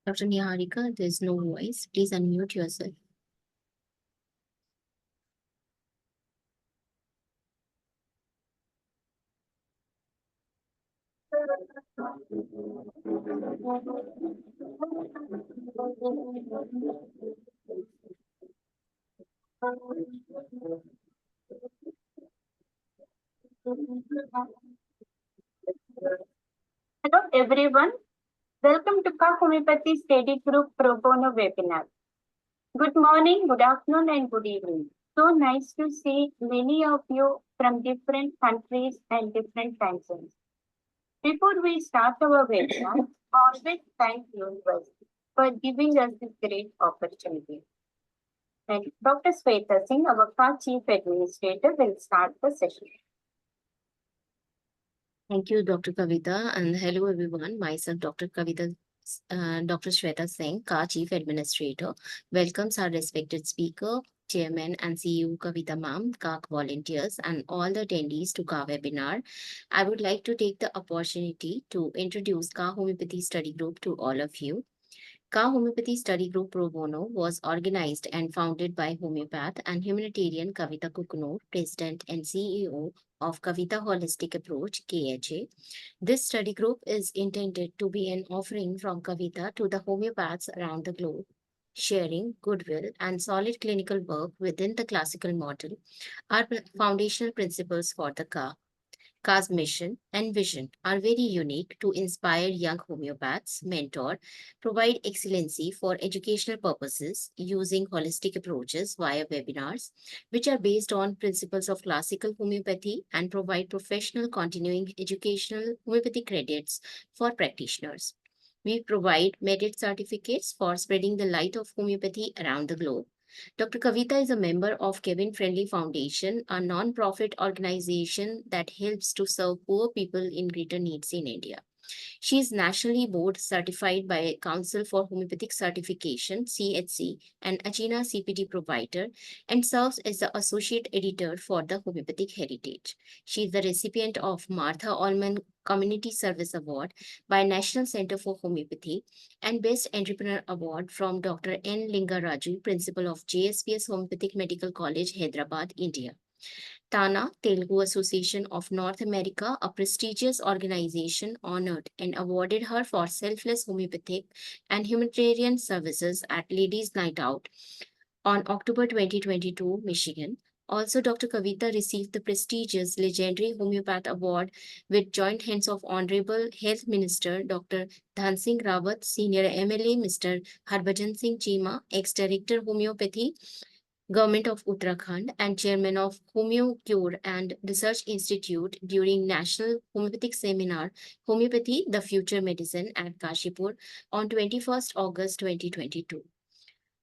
Dr. Niharika, there's no voice. Please unmute yourself. Hello everyone, welcome to KHA Homeopathy Study Group Pro Bono webinar. Good morning, good afternoon and good evening. So nice to see many of you from different countries and different time zones. Before we start our webinar, always thank you for giving us this great opportunity. And Dr. Sweta Singh, our KHA Chief Administrator, will start the session. Thank you, Dr. Kavita, and hello everyone. Myself, Dr. Shweta Singh, KHA Chief Administrator, welcomes our respected speaker, Chairman and CEO Kavita Ma'am, KHA volunteers, and all the attendees to KHA webinar. I would like to take the opportunity to introduce KHA Homeopathy Study Group to all of you. KHA Homeopathy Study Group Pro Bono was organized and founded by homeopath and humanitarian Kavita Kuknur, President and CEO of Kavita Holistic Approach, KHA. This study group is intended to be an offering from Kavita to the homeopaths around the globe. Sharing goodwill and solid clinical work within the classical model are foundational principles for the KHA. KHA's mission and vision are very unique to inspire young homeopaths, mentor, provide excellency for educational purposes using holistic approaches via webinars, which are based on principles of classical homeopathy and provide professional continuing educational homeopathy credits for practitioners. We provide merit certificates for spreading the light of homeopathy around the globe. Dr. Kavita is a member of Kevin Friendly Foundation, a non-profit organization that helps to serve poor people in greater needs in India. She is nationally board certified by Council for Homeopathic Certification, CHC, and Achina CPD provider, and serves as the associate editor for the Homeopathic Heritage. She is the recipient of Martha Allman Community Service Award by National Center for Homeopathy and Best Entrepreneur Award from Dr. N. Lingaraju, Principal of JSPS Homeopathic Medical College, Hyderabad, India. TANA, Telugu Association of North America, a prestigious organization, honored and awarded her for selfless homeopathic and humanitarian services at Ladies' Night Out on October 2022, Michigan. Also, Dr. Kavita received the prestigious Legendary Homeopath Award with joint hands of Honorable Health Minister Dr. Dhan Singh Rawat, Senior MLA Mr. Harbhajan Singh Cheema, Ex-Director Homeopathy, Government of Uttarakhand, and Chairman of Homeo Cure and Research Institute during National Homeopathic Seminar, Homeopathy, the Future Medicine at Kashipur on 21st August 2022.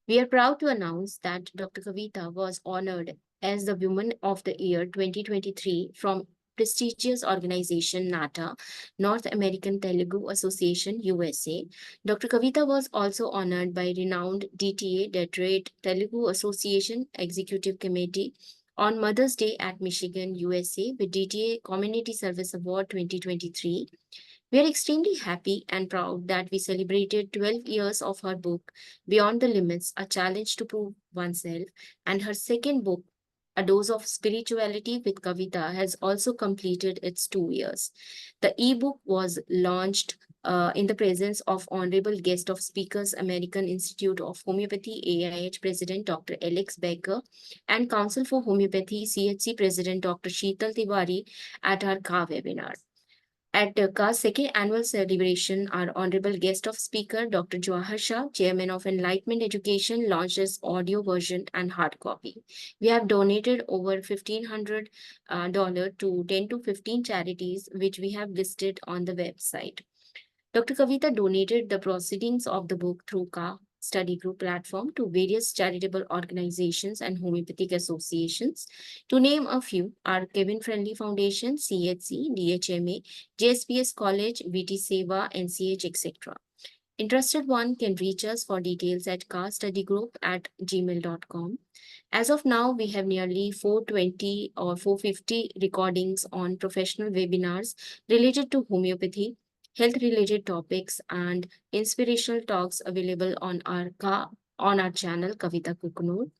We are proud to announce that Dr. Kavita was honored as the Woman of the Year 2023 from prestigious organization NATA, North American Telugu Association, USA. Dr. Kavita was also honored by renowned DTA, Detroit Telugu Association Executive Committee on Mother's Day at Michigan, USA with DTA Community Service Award 2023. We are extremely happy and proud that we celebrated 12 years of her book, Beyond the Limits, A Challenge to Prove Oneself, and her second book, A Dose of Spirituality with Kavita, has also completed its 2 years. The ebook was launched in the presence of Honorable Guest of Speakers, American Institute of Homeopathy, AIH President Dr. Alex Becker, and Council for Homeopathy, CHC President Dr. Sheetal Tiwari at our KHA webinar. At KHA's second annual celebration, our honorable guest of speaker, Dr. Jawahar Shah, Chairman of Enlightenment Education, launched its audio version and hard copy. We have donated over $1,500 to 10 to 15 charities, which we have listed on the website. Dr. Kavita donated the proceedings of the book through KHA study group platform to various charitable organizations and homeopathic associations. To name a few are Kevin Friendly Foundation, CHC, DHMA, JSPS College, VT Seva, NCH, etc. Interested one can reach us for details at kstudygroup@gmail.com. As of now, we have nearly 420 or 450 recordings on professional webinars related to homeopathy, health-related topics, and inspirational talks available on our channel Kavita Kuknur.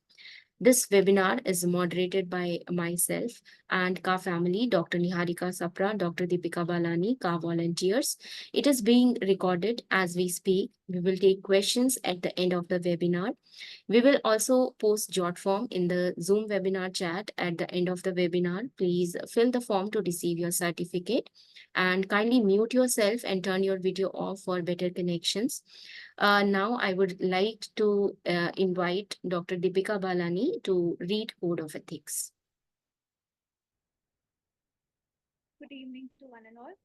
This webinar is moderated by myself and Ka family, Dr. Niharika Sapra, Dr. Deepika Balani, Ka volunteers. It is being recorded as we speak. We will take questions at the end of the webinar. We will also post jot form in the Zoom webinar chat at the end of the webinar. Please fill the form to receive your certificate and kindly mute yourself and turn your video off for better connections. Now I would like to invite Dr. Deepika Balani to read Code of Ethics. Good evening to one and all.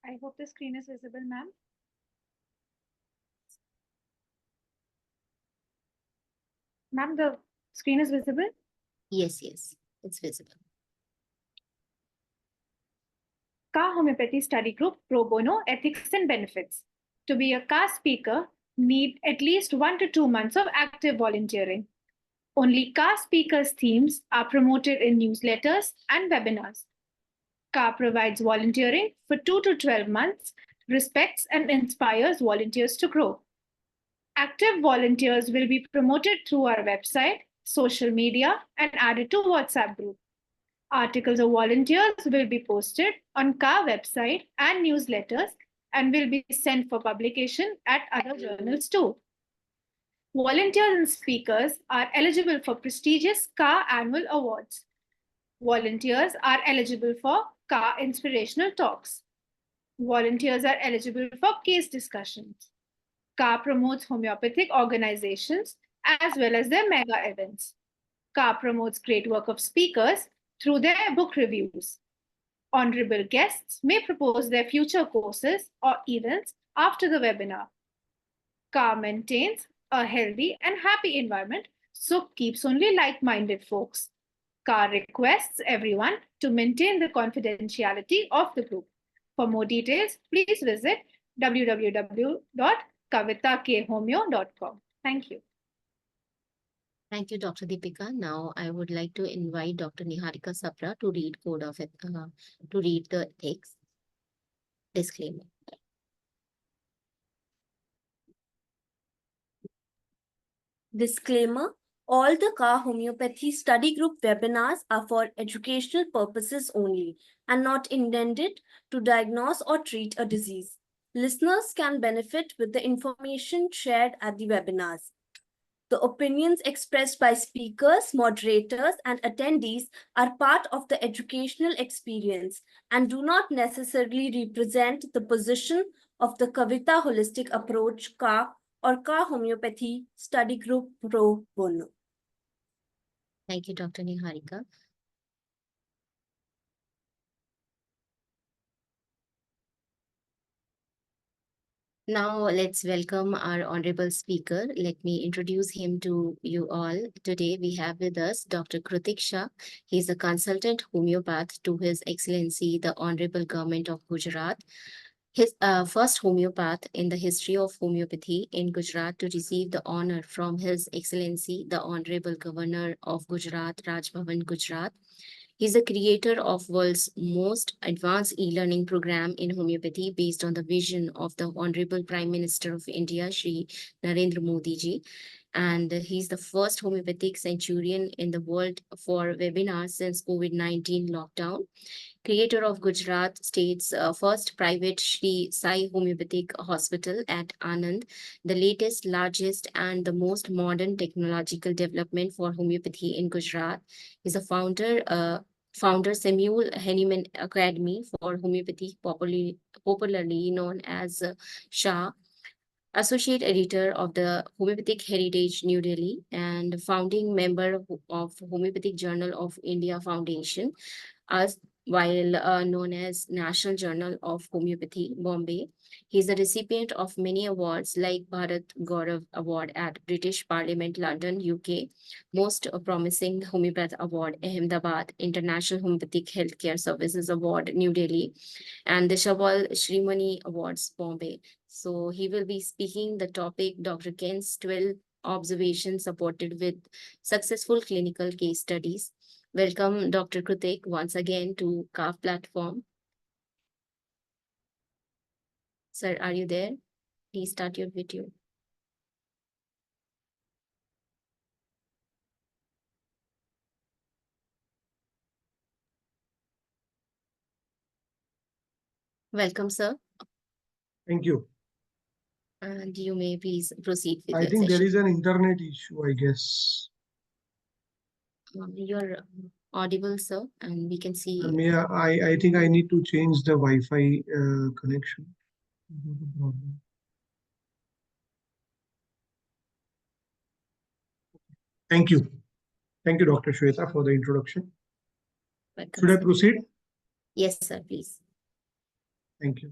I hope the screen is visible, ma'am. Ma'am, the screen is visible? Yes, it's visible. KHA Homeopathy Study Group Pro Bono Ethics and Benefits. To be a KHA speaker, need at least 1 to 2 months of active volunteering. Only KHA speakers' themes are promoted in newsletters and webinars. KHA provides volunteering for 2 to 12 months, respects and inspires volunteers to grow. Active volunteers will be promoted through our website, social media, and added to WhatsApp group. Articles of volunteers will be posted on KHA website and newsletters and will be sent for publication at other journals too. Volunteers and speakers are eligible for prestigious KHA annual awards. Volunteers are eligible for KHA inspirational talks. Volunteers are eligible for case discussions. KHA promotes homeopathic organizations as well as their mega events. KHA promotes great work of speakers through their book reviews. Honorable guests may propose their future courses or events after the webinar. KHA maintains a healthy and happy environment, so keeps only like-minded folks. KHA requests everyone to maintain the confidentiality of the group. For more details, please visit www.kavitakhomeo.com. Thank you. Thank you, Dr. Deepika. Now I would like to invite Dr. Niharika Sapra to read the ethics disclaimer. Disclaimer: all the KHA Homeopathy Study Group webinars are for educational purposes only and not intended to diagnose or treat a disease. Listeners can benefit with the information shared at the webinars. The opinions expressed by speakers, moderators, and attendees are part of the educational experience and do not necessarily represent the position of the Kavita Holistic Approach KHA or KHA Homeopathy Study Group Pro Bono. Thank you, Dr. Niharika. Now let's welcome our honorable speaker. Let me introduce him to you all. Today we have with us Dr. Kruthik Shah. He is a consultant homeopath to His Excellency the Honorable Government of Gujarat. His first homeopath in the history of homeopathy in Gujarat to receive the honor from His Excellency the Honorable Governor of Gujarat, Raj Bhavan, Gujarat. He's the creator of world's most advanced e-learning program in homeopathy based on the vision of the Honorable Prime Minister of India, Shri Narendra Modi ji. And he's the first homeopathic centurion in the world for webinars since COVID-19 lockdown. Creator of Gujarat State's first private Shri Sai Homeopathic Hospital at Anand, the latest, largest, and the most modern technological development for homeopathy in Gujarat. He's a founder Samuel Hahnemann Academy for Homeopathy, popularly known as SHA, Associate Editor of the Homeopathic Heritage New Delhi, and founding member of Homeopathic Journal of India Foundation, as while known as National Journal of Homeopathy, Bombay. He is a recipient of many awards like Bharat Gaurav Award at British Parliament, London, UK, Most Promising Homeopath Award, Ahmedabad, International Homeopathic Healthcare Services Award, New Delhi, and the Shabal Shrimani Awards, Bombay. So he will be speaking the topic Dr. Ken's 12 observations supported with successful clinical case studies. Welcome, Dr. Kruthik, once again to CAF platform. Sir, are you there? Please start your video. Welcome, sir. Thank you. And you may please proceed with I your think there session. is an internet issue, I guess. You're audible, sir, and we can see. I think I need to change the Wi-Fi connection. Thank you. Thank you, Dr. Shweta, for the introduction. Welcome, Should I sir. proceed? Yes, sir, please. Thank you.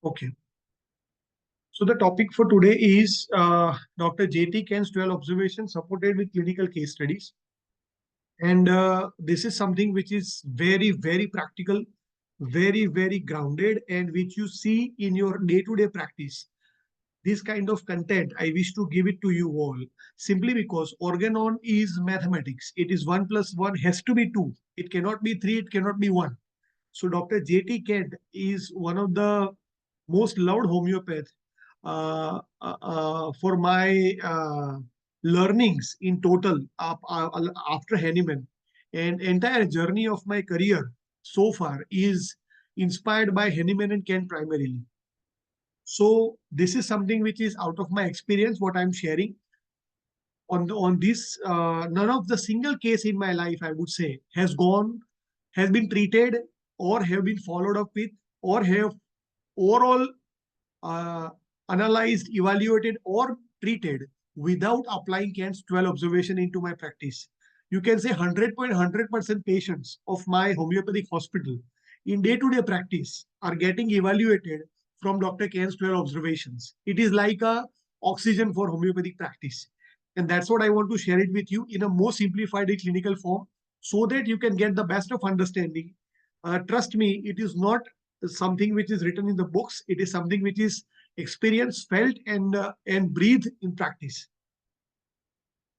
Okay. So the topic for today is Dr. J.T. Ken's 12 observations supported with clinical case studies. And this is something which is very, very practical, very, very grounded, and which you see in your day-to-day practice. This kind of content, I wish to give it to you all, simply because organon is mathematics. It is 1 + 1 has to be 2. It cannot be 3, it cannot be 1. So Dr. J.T. Kent is one of the most loved homeopath for my learnings in total after Hahnemann. And entire journey of my career so far is inspired by Hahnemann and Kent primarily. So this is something which is out of my experience, what I'm sharing. On this, none of the single case in my life, I would say, has been treated or have been followed up with or have overall analyzed, evaluated, or treated without applying Kent's 12 observation into my practice. You can say 100% patients of my homeopathic hospital in day-to-day practice are getting evaluated from Dr. Kent's 12 observations. It is like a oxygen for homeopathic practice. And that's what I want to share it with you in a more simplified clinical form so that you can get the best of understanding. Trust me, it is not something which is written in the books. It is something which is experienced, felt, and breathed in practice.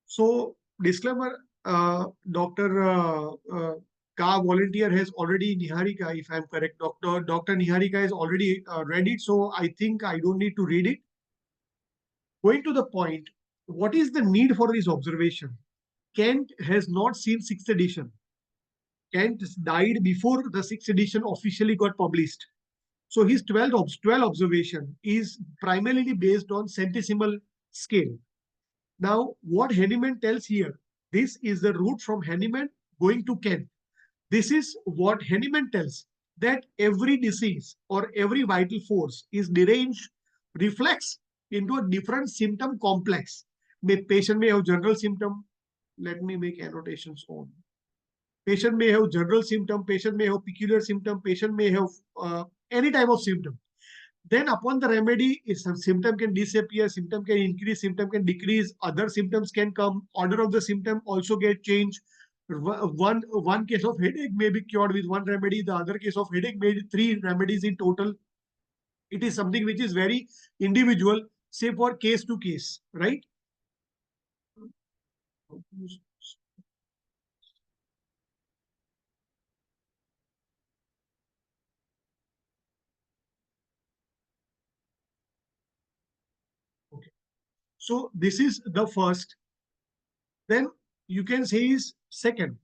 So, disclaimer, Dr. Ka volunteer has already, Niharika, if I'm correct, Dr. Niharika has already read it. So I think I don't need to read it. Going to the point, what is the need for this observation? Kent has not seen 6th edition. Kent died before the 6th edition officially got published. So his 12 observation is primarily based on centesimal scale. Now, what Hahnemann tells here, this is the route from Hahnemann going to Kent. This is what Hahnemann tells, that every disease or every vital force is deranged, reflects into a different symptom complex. Patient may have general symptom. Let me make annotations on. Patient may have general symptom, patient may have peculiar symptom, patient may have any type of symptom. Then upon the remedy, some symptom can disappear, symptom can increase, symptom can decrease, other symptoms can come, order of the symptom also get changed. One case of headache may be cured with one remedy, the other case of headache may be 3 remedies in total. It is something which is very individual, say for case to case, right? Okay. So this is the first. Then you can say is second.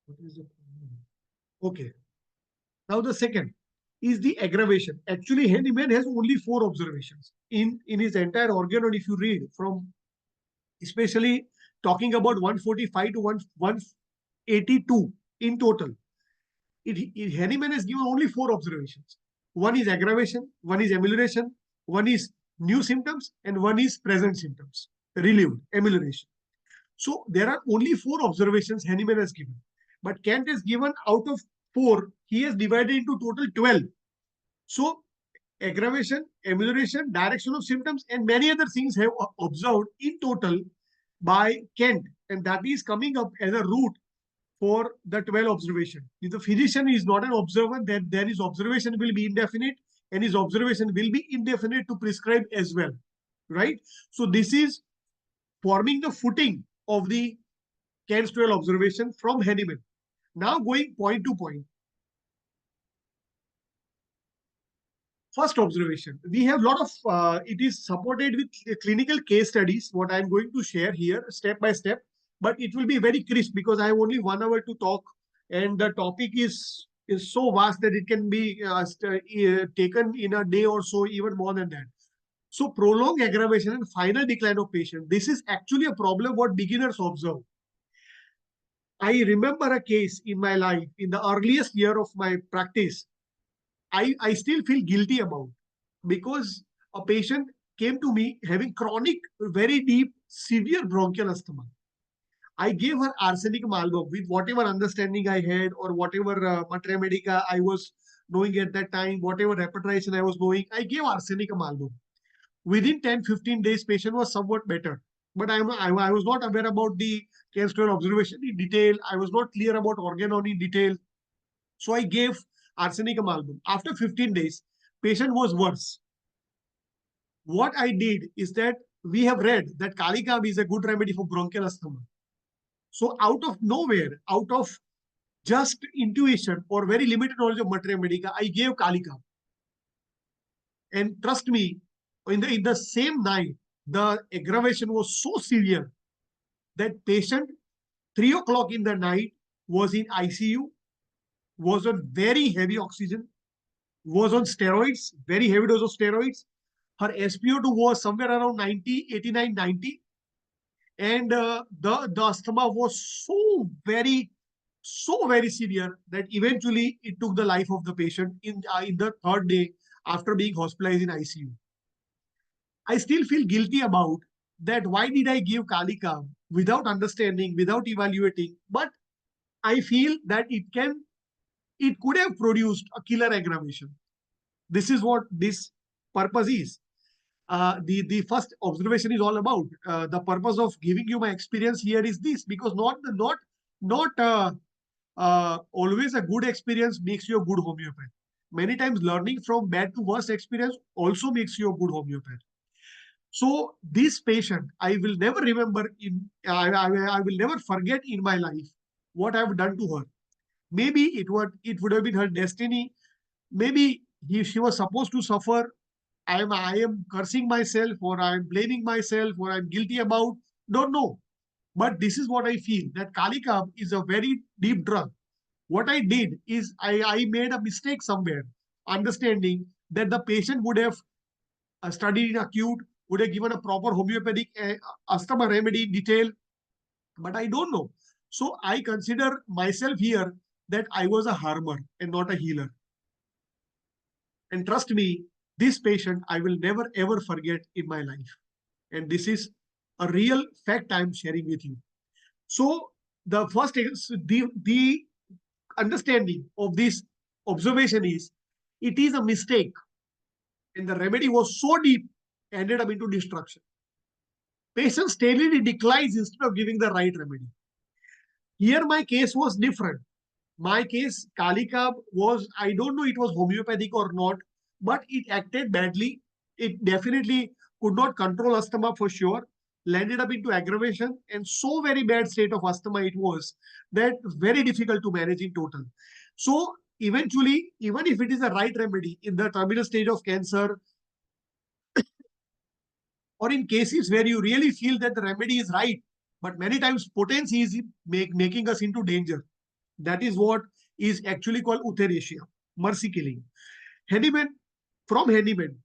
What is the problem? Okay. Now the second is the aggravation. Actually, Hahnemann has only 4 observations in his entire organon. If you read from, especially talking about 145 to 182 in total, Hahnemann has given only 4 observations. One is aggravation, one is amelioration, one is new symptoms, and one is present symptoms, relieved, amelioration. So there are only 4 observations Hahnemann has given. But Kent has given out of 4, he has divided into total 12. So aggravation, amelioration, direction of symptoms, and many other things have observed in total by Kent, and that is coming up as a route for the 12 observation. If the physician is not an observer, then his observation will be indefinite and his observation will be indefinite to prescribe as well, right? So this is forming the footing of the Kent's 12 observation from Hahnemann. Now going point to point. First observation, we have a lot of, it is supported with clinical case studies, what I'm going to share here step by step, but it will be very crisp because I have only 1 hour to talk and the topic is so vast that it can be taken in a day or so, even more than that. So prolonged aggravation and final decline of patient. This is actually a problem what beginners observe. I remember a case in my life in the earliest year of my practice. I still feel guilty about because a patient came to me having chronic, very deep, severe bronchial asthma. I gave her arsenic amalgam with whatever understanding I had or whatever materia medica I was knowing at that time, whatever repetition I was knowing. I gave arsenic amalgam. Within 10-15 days, patient was somewhat better. But I was not aware about the chemical observation in detail. I was not clear about organon in detail. So I gave arsenic amalgam. After 15 days, patient was worse. What I did is that we have read that Kalikam is a good remedy for bronchial asthma. So out of nowhere, out of just intuition or very limited knowledge of materia medica, I gave Kalikam. And trust me, in the same night, the aggravation was so severe that patient 3 o'clock in the night was in ICU, was on very heavy oxygen, was on steroids, very heavy dose of steroids. Her SpO2 was somewhere around 90, 89, 90. And the asthma was so very severe that eventually it took the life of the patient in the third day after being hospitalized in ICU. I still feel guilty about that. Why did I give Kalika without understanding, without evaluating? But I feel that it could have produced a killer aggravation. This is what this purpose is. The first observation is all about. The purpose of giving you my experience here is this, because not always a good experience makes you a good homeopath. Many times learning from bad to worse experience also makes you a good homeopath. So this patient, I will never remember I will never forget in my life what I've done to her. Maybe it would have been her destiny. Maybe she was supposed to suffer. I am cursing myself, or I am blaming myself, or I'm guilty about. Don't know. But this is what I feel, that Kalikam is a very deep drug. What I did is I made a mistake somewhere, understanding that the patient would have studied in acute, would have given a proper homeopathic asthma remedy in detail, but I don't know. So I consider myself here that I was a harmer and not a healer. And trust me, this patient I will never ever forget in my life. And this is a real fact I'm sharing with you. So the first is the understanding of this observation is it is a mistake, and the remedy was so deep, ended up into destruction. Patient steadily declines instead of giving the right remedy. Here my case was different. My case, Kalika was, I don't know it was homeopathic or not, but it acted badly. It definitely could not control asthma for sure, landed up into aggravation, and so very bad state of asthma it was that very difficult to manage in total. So eventually, even if it is the right remedy in the terminal stage of cancer, or in cases where you really feel that the remedy is right, but many times potency is making us into danger. That is what is actually called euthanasia, mercy killing. Hahnemann, from Hahnemann,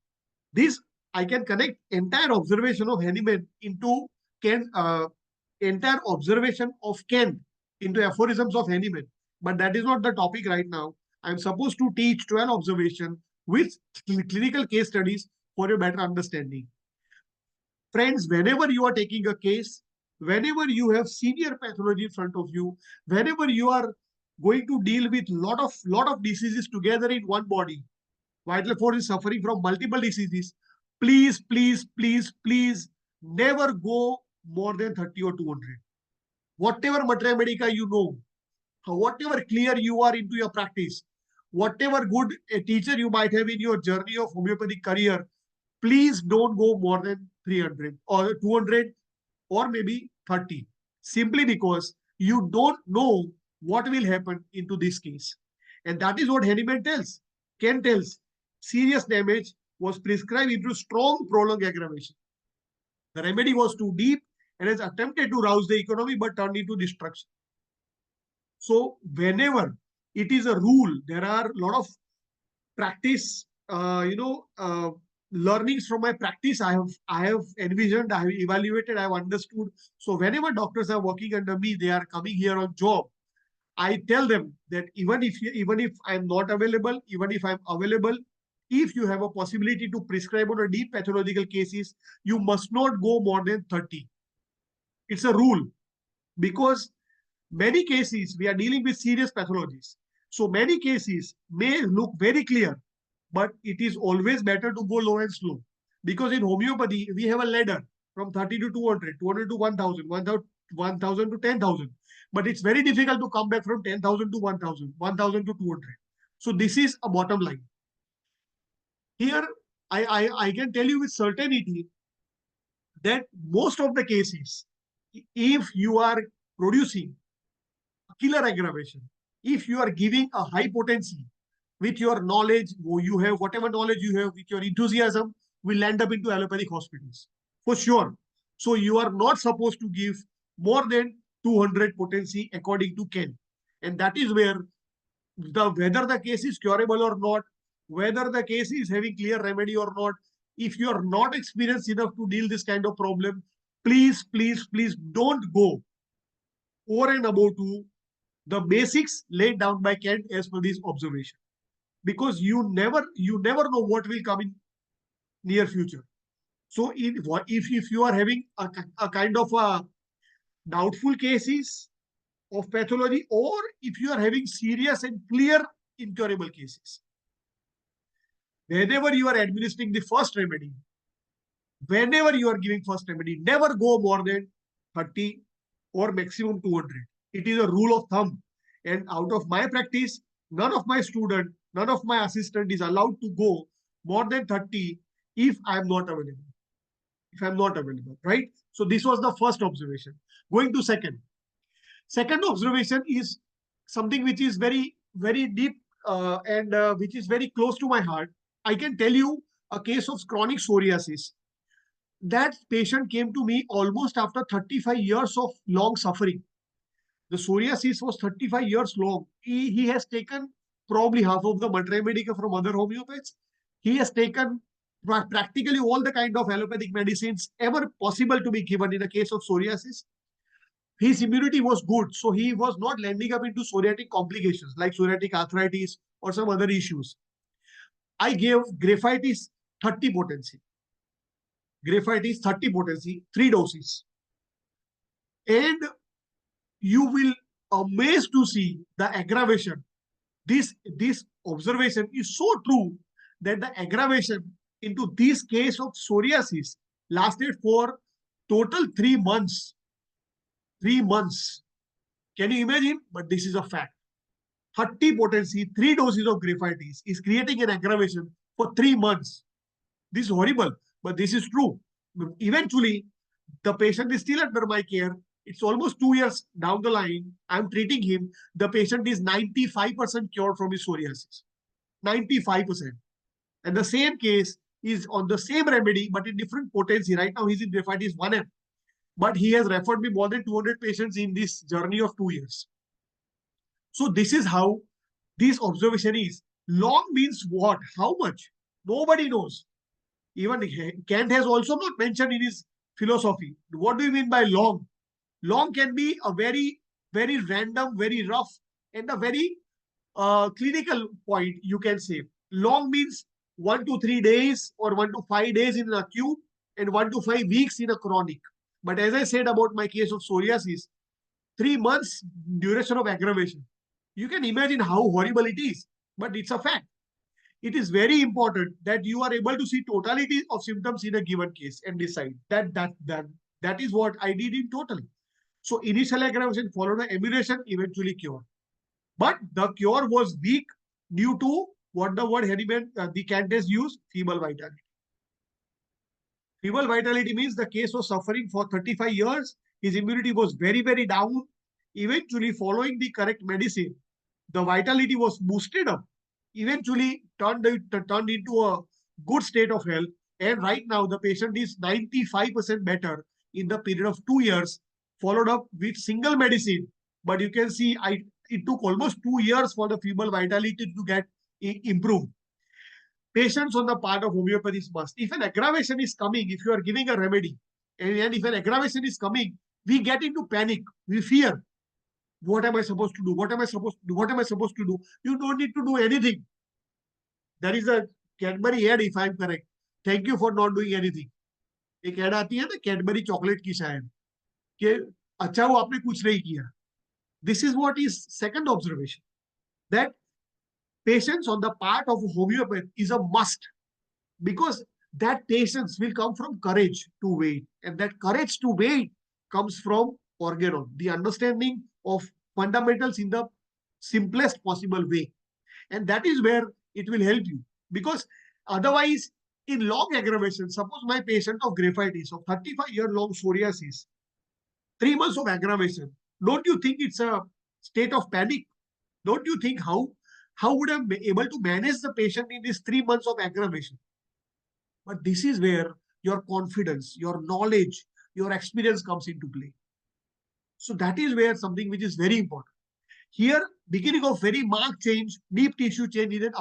this I can connect entire observation of Hahnemann into entire observation of Kent into aphorisms of Hahnemann. But that is not the topic right now. I'm supposed to teach 12 observation with clinical case studies for your better understanding. Friends, whenever you are taking a case, whenever you have severe pathology in front of you, whenever you are going to deal with lot of diseases together in one body, vital force is suffering from multiple diseases, please never go more than 30 or 200. Whatever Matra Medica you know, whatever clear you are into your practice, whatever good a teacher you might have in your journey of homeopathic career, please don't go more than 300 or 200 or maybe 30, simply because you don't know what will happen into this case. And that is what Hahnemann tells. Ken tells serious damage was prescribed into strong prolonged aggravation. The remedy was too deep and has attempted to rouse the economy but turned into destruction. So whenever it is a rule, there are a lot of practice, learnings from my practice. I have envisioned, I have evaluated, I have understood. So whenever doctors are working under me, they are coming here on job. I tell them that even if I'm not available, even if I'm available, if you have a possibility to prescribe on a deep pathological cases, you must not go more than 30. It's a rule, because many cases we are dealing with serious pathologies. So many cases may look very clear, but it is always better to go low and slow. Because in homeopathy, we have a ladder from 30 to 200, 200 to 1000, 1000 to 10,000. But it's very difficult to come back from 10,000 to 1000, 1000 to 200. So this is a bottom line. Here, I can tell you with certainty that most of the cases, if you are producing killer aggravation, if you are giving a high potency with your knowledge, you have whatever knowledge you have, with your enthusiasm, will land up into allopathic hospitals for sure. So you are not supposed to give more than 200 potency according to Ken. And that is where whether the case is curable or not, whether the case is having clear remedy or not, if you are not experienced enough to deal this kind of problem, please, please, please don't go over and above to the basics laid down by Kent as per this observation, because you never know what will come in near future. So if you are having a kind of a doubtful cases of pathology, or if you are having serious and clear incurable cases, whenever you are administering the first remedy, whenever you are giving first remedy, never go more than 30 or maximum 200. It is a rule of thumb. And out of my practice, none of my student, none of my assistant is allowed to go more than 30 if I am not available. If I'm not available, right? So this was the first observation. Going to second. Second observation is something which is very, very deep and which is very close to my heart. I can tell you a case of chronic psoriasis. That patient came to me almost after 35 years of long suffering. The psoriasis was 35 years long. He has taken probably half of the Matra Medica from other homeopaths. He has taken practically all the kind of allopathic medicines ever possible to be given in a case of psoriasis. His immunity was good, so he was not landing up into psoriatic complications like psoriatic arthritis or some other issues. I gave graphitis 30 potency. Graphitis 30 potency, 3 doses. And you will amazed to see the aggravation. This observation is so true that the aggravation into this case of psoriasis lasted for total 3 months. 3 months. Can you imagine? But this is a fact. 30 potency, 3 doses of graphitis is creating an aggravation for 3 months. This is horrible, but this is true. Eventually, the patient is still under my care. It's almost 2 years down the line. I'm treating him. The patient is 95% cured from his psoriasis. 95%. And the same case is on the same remedy, but in different potency. Right now, he's in graphitis 1M. But he has referred me more than 200 patients in this journey of 2 years. So this is how this observation is. Long means what? How much? Nobody knows. Even Kant has also not mentioned in his philosophy. What do you mean by long? Long can be a very, very random, very rough, and a very clinical point, you can say. Long means 1 to 3 days or 1 to 5 days in an acute and 1 to 5 weeks in a chronic. But as I said about my case of psoriasis, 3 months duration of aggravation. You can imagine how horrible it is, but it's a fact. It is very important that you are able to see totality of symptoms in a given case and decide that That is what I did in total. So initial aggravation followed by amelioration, eventually cure. But the cure was weak due to what the word Heriman, the Candace used, feeble vitality. Feeble vitality means the case was suffering for 35 years. His immunity was very, very down. Eventually, following the correct medicine, the vitality was boosted up. Eventually, turned into a good state of health. And right now, the patient is 95% better in the period of 2 years, followed up with single medicine. But you can see, it took almost 2 years for the feeble vitality to get improved. Patience on the part of homeopathy is must. If an aggravation is coming, if you are giving a remedy, and if an aggravation is coming, we get into panic. We fear. What am I supposed to do? What am I supposed to do? What am I supposed to do? You don't need to do anything. There is a Cadbury ad, if I'm correct. Thank you for not doing anything. एक ad आती है ना Cadbury chocolate की शायद कि अच्छा वो आपने कुछ नहीं किया. This is what is second observation, that patience on the part of a homeopath is a must, because that patience will come from courage to wait, and that courage to wait comes from organon, the understanding of fundamentals in the simplest possible way. And that is where it will help you, because otherwise in long aggravation, suppose my patient of graphitis of 35-year long psoriasis, 3 months of aggravation, don't you think it's a state of panic? Don't you think how would I be able to manage the patient in these 3 months of aggravation? But this is where your confidence, your knowledge, your experience comes into play. So that is where something which is very important. Here, beginning of very marked change, deep tissue change in an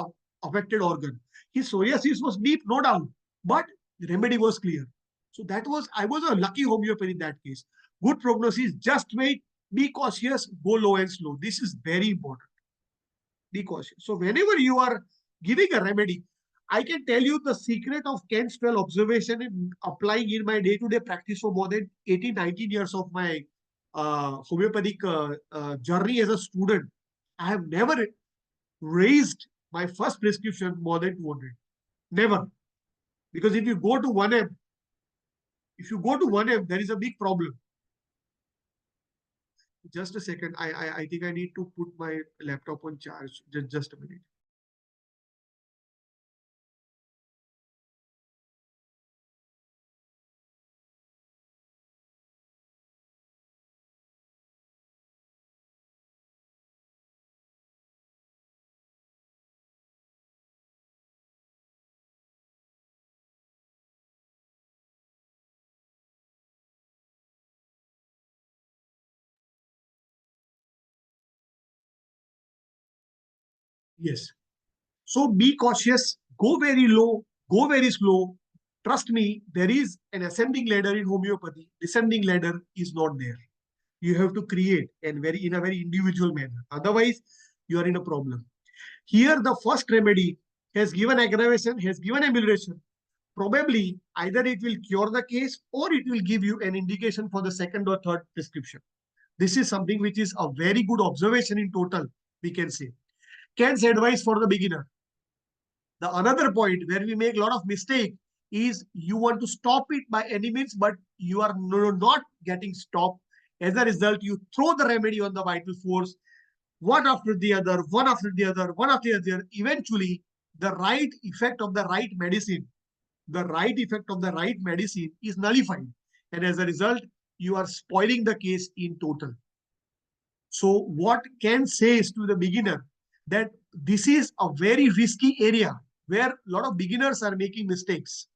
affected organ. His psoriasis was deep, no doubt, but the remedy was clear. So I was a lucky homeopath in that case. Good prognosis, just wait, be cautious, go low and slow. This is very important. Be cautious. So whenever you are giving a remedy, I can tell you the secret of Kent's 12 observation and applying in my day-to-day practice for more than 18, 19 years of my homeopathic journey as a student. I have never raised my first prescription more than 200. Never. Because if you go to 1M, there is a big problem. Just a second. I think I need to put my laptop on charge. Just a minute. Yes. So be cautious, go very low, go very slow. Trust me, there is an ascending ladder in homeopathy. Descending ladder is not there. You have to create in a very individual manner. Otherwise, you are in a problem. Here, the first remedy has given aggravation, has given amelioration. Probably either it will cure the case or it will give you an indication for the second or third prescription. This is something which is a very good observation in total, we can say. Ken's advice for the beginner. The another point where we make a lot of mistake is you want to stop it by any means, but you are not getting stopped. As a result, you throw the remedy on the vital force, one after the other, one after the other, one after the other. Eventually, the right effect of the right medicine, is nullified. And as a result, you are spoiling the case in total. So what Ken says to the beginner, that this is a very risky area where a lot of beginners are making mistakes,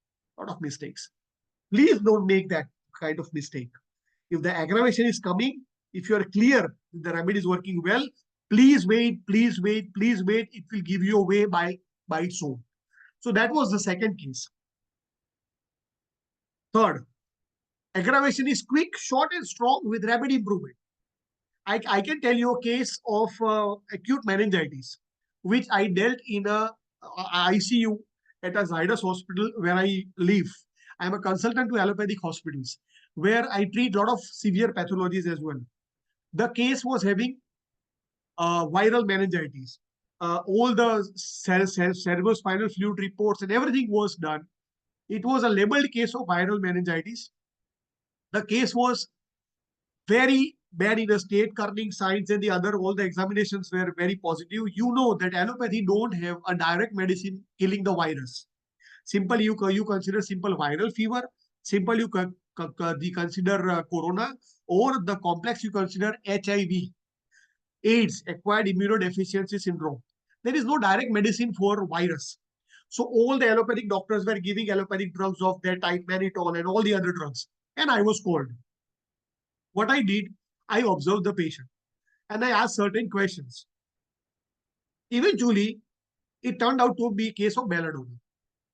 Please don't make that kind of mistake. If the aggravation is coming, if you are clear the remedy is working well, please wait, please wait, please wait. It will give you away by its own. So that was the second case. Third, aggravation is quick, short, and strong with rapid improvement. I can tell you a case of acute meningitis, which I dealt in a ICU at a Zydus hospital where I live. I'm a consultant to allopathic hospitals where I treat a lot of severe pathologies as well. The case was having viral meningitis. All the cerebrospinal fluid reports and everything was done. It was a labeled case of viral meningitis. The case was very bad in a state, Kerning signs and the other, all the examinations were very positive. You know that allopathy don't have a direct medicine killing the virus. Simple, you consider simple viral fever. Simple, you consider corona, or the complex you consider HIV, AIDS, acquired immunodeficiency syndrome. There is no direct medicine for virus. So all the allopathic doctors were giving allopathic drugs of their type, mannitol and all the other drugs. And I was called. What I did, I observed the patient and I asked certain questions. Eventually, it turned out to be a case of belladonna.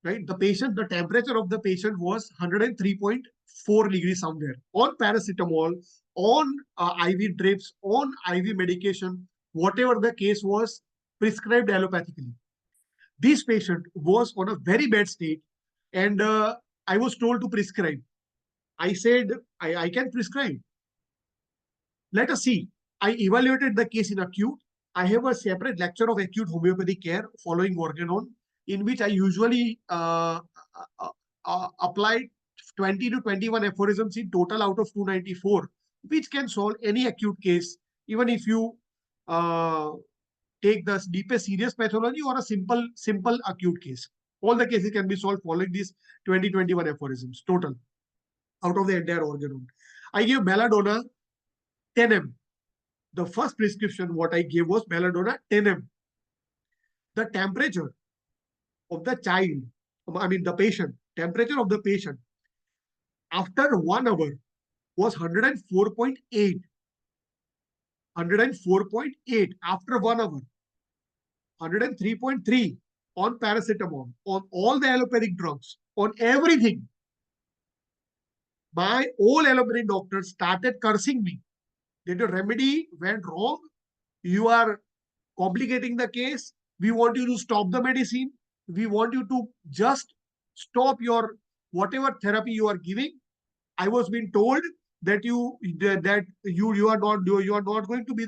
Right? The temperature of the patient was 103.4 degrees somewhere on paracetamol, on IV drips, on IV medication, whatever the case was, prescribed allopathically. This patient was on a very bad state, and I was told to prescribe. I said, I can prescribe. Let us see. I evaluated the case in acute. I have a separate lecture of acute homeopathic care following Organon, in which I usually apply 20 to 21 aphorisms in total out of 294, which can solve any acute case, even if you take the deepest serious pathology or a simple acute case. All the cases can be solved following these 20-21 aphorisms total out of the entire Organon. I gave belladonna 10 m. The first prescription what I gave was belladonna 10 m. The temperature of the child, the patient, temperature of the patient after 1 hour was 104.8. 104.8 after 1 hour. 103.3 on paracetamol, on all the allopathic drugs, on everything. My all allopathic doctors started cursing me that your remedy went wrong. You are complicating the case. We want you to stop the medicine. We want you to just stop your whatever therapy you are giving. I was being told that you are not going to be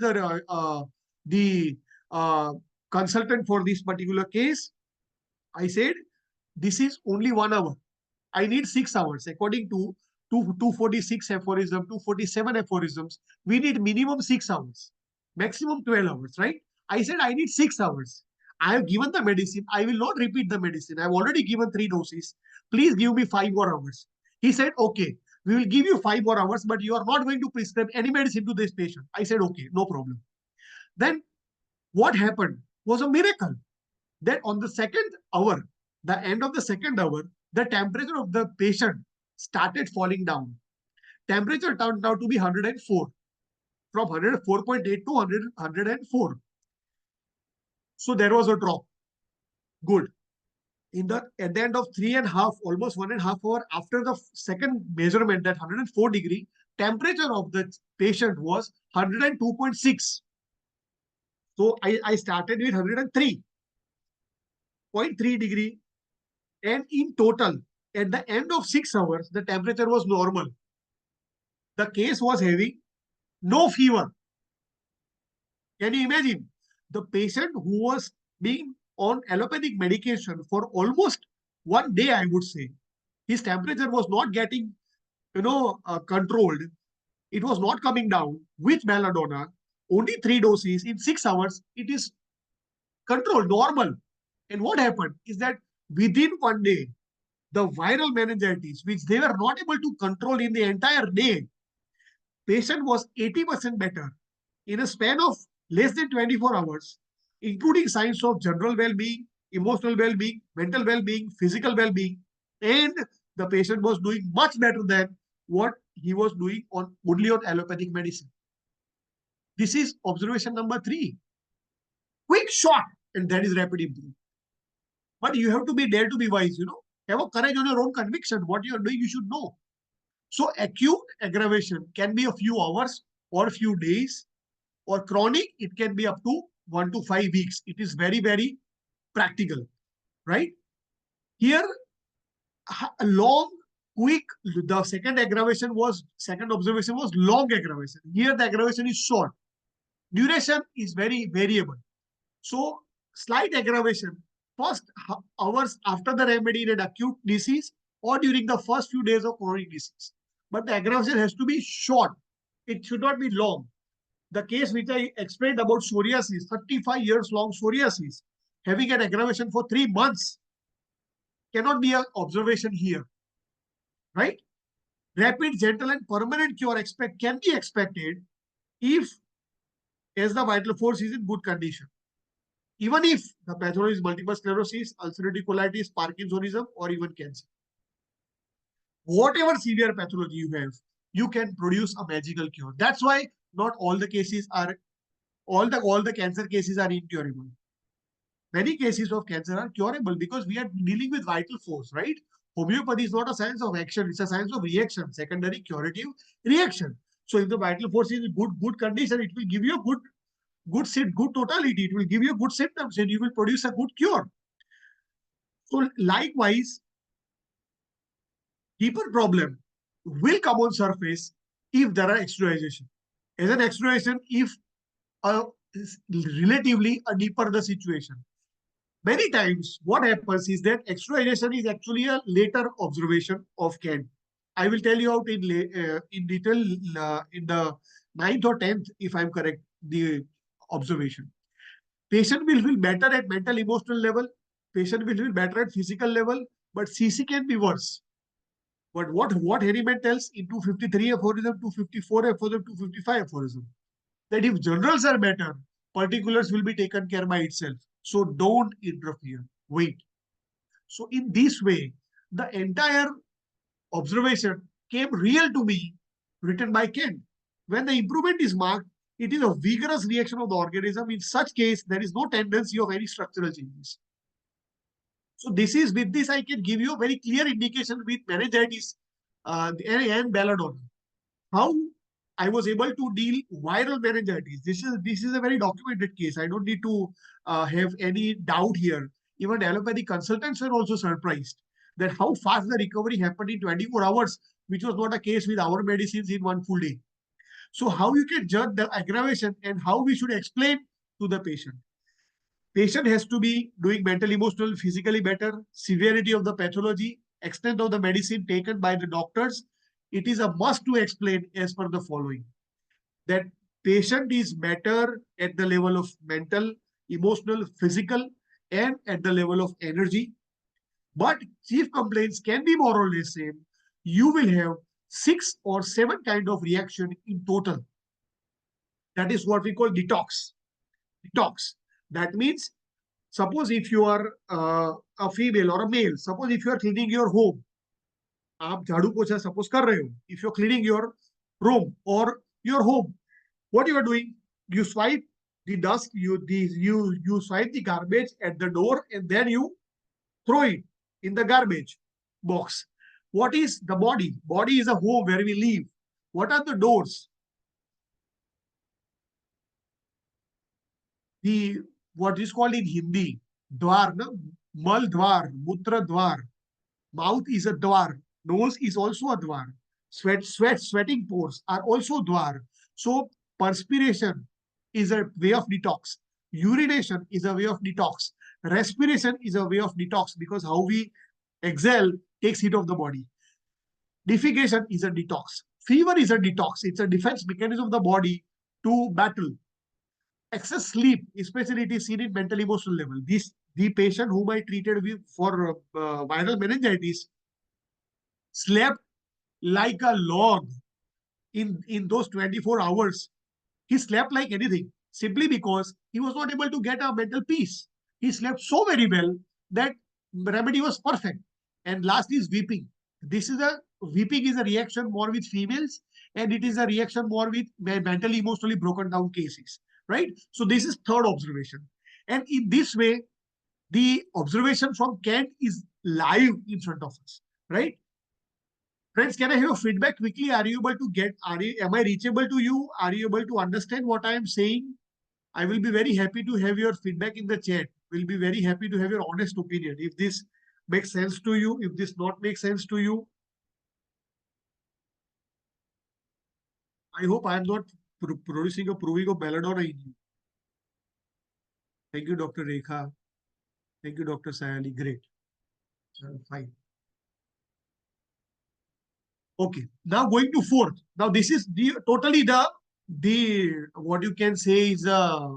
the consultant for this particular case. I said, this is only 1 hour. I need 6 hours. According to 246 aphorism, 247 aphorisms, we need minimum 6 hours, maximum 12 hours, right? I said, I need 6 hours. I have given the medicine. I will not repeat the medicine. I've already given 3 doses. Please give me 5 more hours. He said, okay, we will give you 5 more hours, but you are not going to prescribe any medicine to this patient. I said, okay, no problem. Then what happened was a miracle. That on the second hour, the end of the second hour, the temperature of the patient started falling down. Temperature turned out to be 104, from 104.8 to 104. So there was a drop. Good. At the end of 3.5, almost 1.5 hour after the second measurement, that 104 degree, temperature of the patient was 102.6. So I started with 103.3 degree, and in total, at the end of 6 hours, the temperature was normal. The case was having no fever. Can you imagine? The patient who was being on allopathic medication for almost 1 day, I would say, his temperature was not getting, controlled. It was not coming down with belladonna. Only 3 doses in 6 hours, it is controlled, normal. And what happened is that within 1 day, the viral meningitis, which they were not able to control in the entire day, patient was 80% better in a span of less than 24 hours, including signs of general well-being, emotional well-being, mental well-being, physical well-being, and the patient was doing much better than what he was doing only on allopathic medicine. This is observation number 3. Quick shot, and that is rapid improvement. But you have to be dare to be wise, Have a courage on your own conviction. What you are doing, you should know. So acute aggravation can be a few hours or a few days, or chronic, it can be up to 1 to 5 weeks. It is very, very practical, right? Here, a long, quick, the second observation was long aggravation. Here, the aggravation is short. Duration is very variable. So, slight aggravation, first hours after the remedy in an acute disease or during the first few days of chronic disease. but the aggravation has to be short. It should not be long. The case which I explained about psoriasis, 35 years long psoriasis, having an aggravation for 3 months cannot be an observation here, right? Rapid, gentle, and permanent cure can be expected if as the vital force is in good condition. Even if the pathology is multiple sclerosis, ulcerative colitis, Parkinsonism, or even cancer. Whatever severe pathology you have, you can produce a magical cure. That's why not all the cases are, all the cancer cases are incurable. Many cases of cancer are curable because we are dealing with vital force, right? Homeopathy is not a science of action, it's a science of reaction, secondary curative reaction. So if the vital force is in good condition, it will give you a good totality. It will give you good symptoms and you will produce a good cure. So likewise, deeper problem will come on surface if there are extravasation. As an extravasation, if relatively a deeper the situation. Many times what happens is that extravasation is actually a later observation of Kent. I will tell you out in detail in the 9th or 10th, if I'm correct, the observation. Patient will feel better at mental emotional level. Patient will feel better at physical level, but CC can be worse. But what Harriman tells in 253 aphorism, 254 aphorism, 255 aphorism, that if generals are better, particulars will be taken care by itself. So don't interfere. Wait. So in this way, the entire observation came real to me, written by Kent. When the improvement is marked, it is a vigorous reaction of the organism. In such case, there is no tendency of any structural changes. So with this, I can give you a very clear indication with meningitis and belladonna. How I was able to deal viral meningitis. This is a very documented case. I don't need to have any doubt here. Even allopathic consultants were also surprised that how fast the recovery happened in 24 hours, which was not a case with our medicines in one full day. So how you can judge the aggravation and how we should explain to the patient. Patient has to be doing mental, emotional, physically better, severity of the pathology, extent of the medicine taken by the doctors. It is a must to explain as per the following. That patient is better at the level of mental, emotional, physical, and at the level of energy. But chief complaints can be more or less same. You will have 6 or 7 kind of reaction in total. That is what we call detox. Detox. That means, suppose if you are a female or a male, suppose if you are cleaning your home, आप झाड़ू पोछा suppose कर रहे हो, if you're cleaning your room or your home, what you are doing? You swipe the dust, you swipe the garbage at the door, and then you throw it in the garbage box. What is the body? Body is a home where we live. What are the doors? The what is called in Hindi dwar, no? Mal dwar, mutra dwar. Mouth is a dwar. Nose is also a dwar. Sweating pores are also dwar. So perspiration is a way of detox. Urination is a way of detox. Respiration is a way of detox because how we exhale takes heat of the body. Defecation is a detox. Fever is a detox. It's a defense mechanism of the body to battle. Excess sleep, especially it is seen in mental emotional level. The patient whom I treated with for viral meningitis slept like a log in those 24 hours. He slept like anything simply because he was not able to get a mental peace. He slept so very well that the remedy was perfect. And last is weeping. Weeping is a reaction more with females, and it is a reaction more with mentally, emotionally broken down cases, right? So this is third observation. And in this way, the observation from Kent is live in front of us, right? Friends, can I have your feedback quickly? Are you able to am I reachable to you? Are you able to understand what I am saying? I will be very happy to have your feedback in the chat. We'll be very happy to have your honest opinion. If this makes sense to you, if this not make sense to you, I hope I am not producing or proving a belladonna in you. Thank you, Dr. Rekha. Thank you, Dr. Sayali. Great. Fine. Okay, now going to fourth. Now this is totally the what you can say is a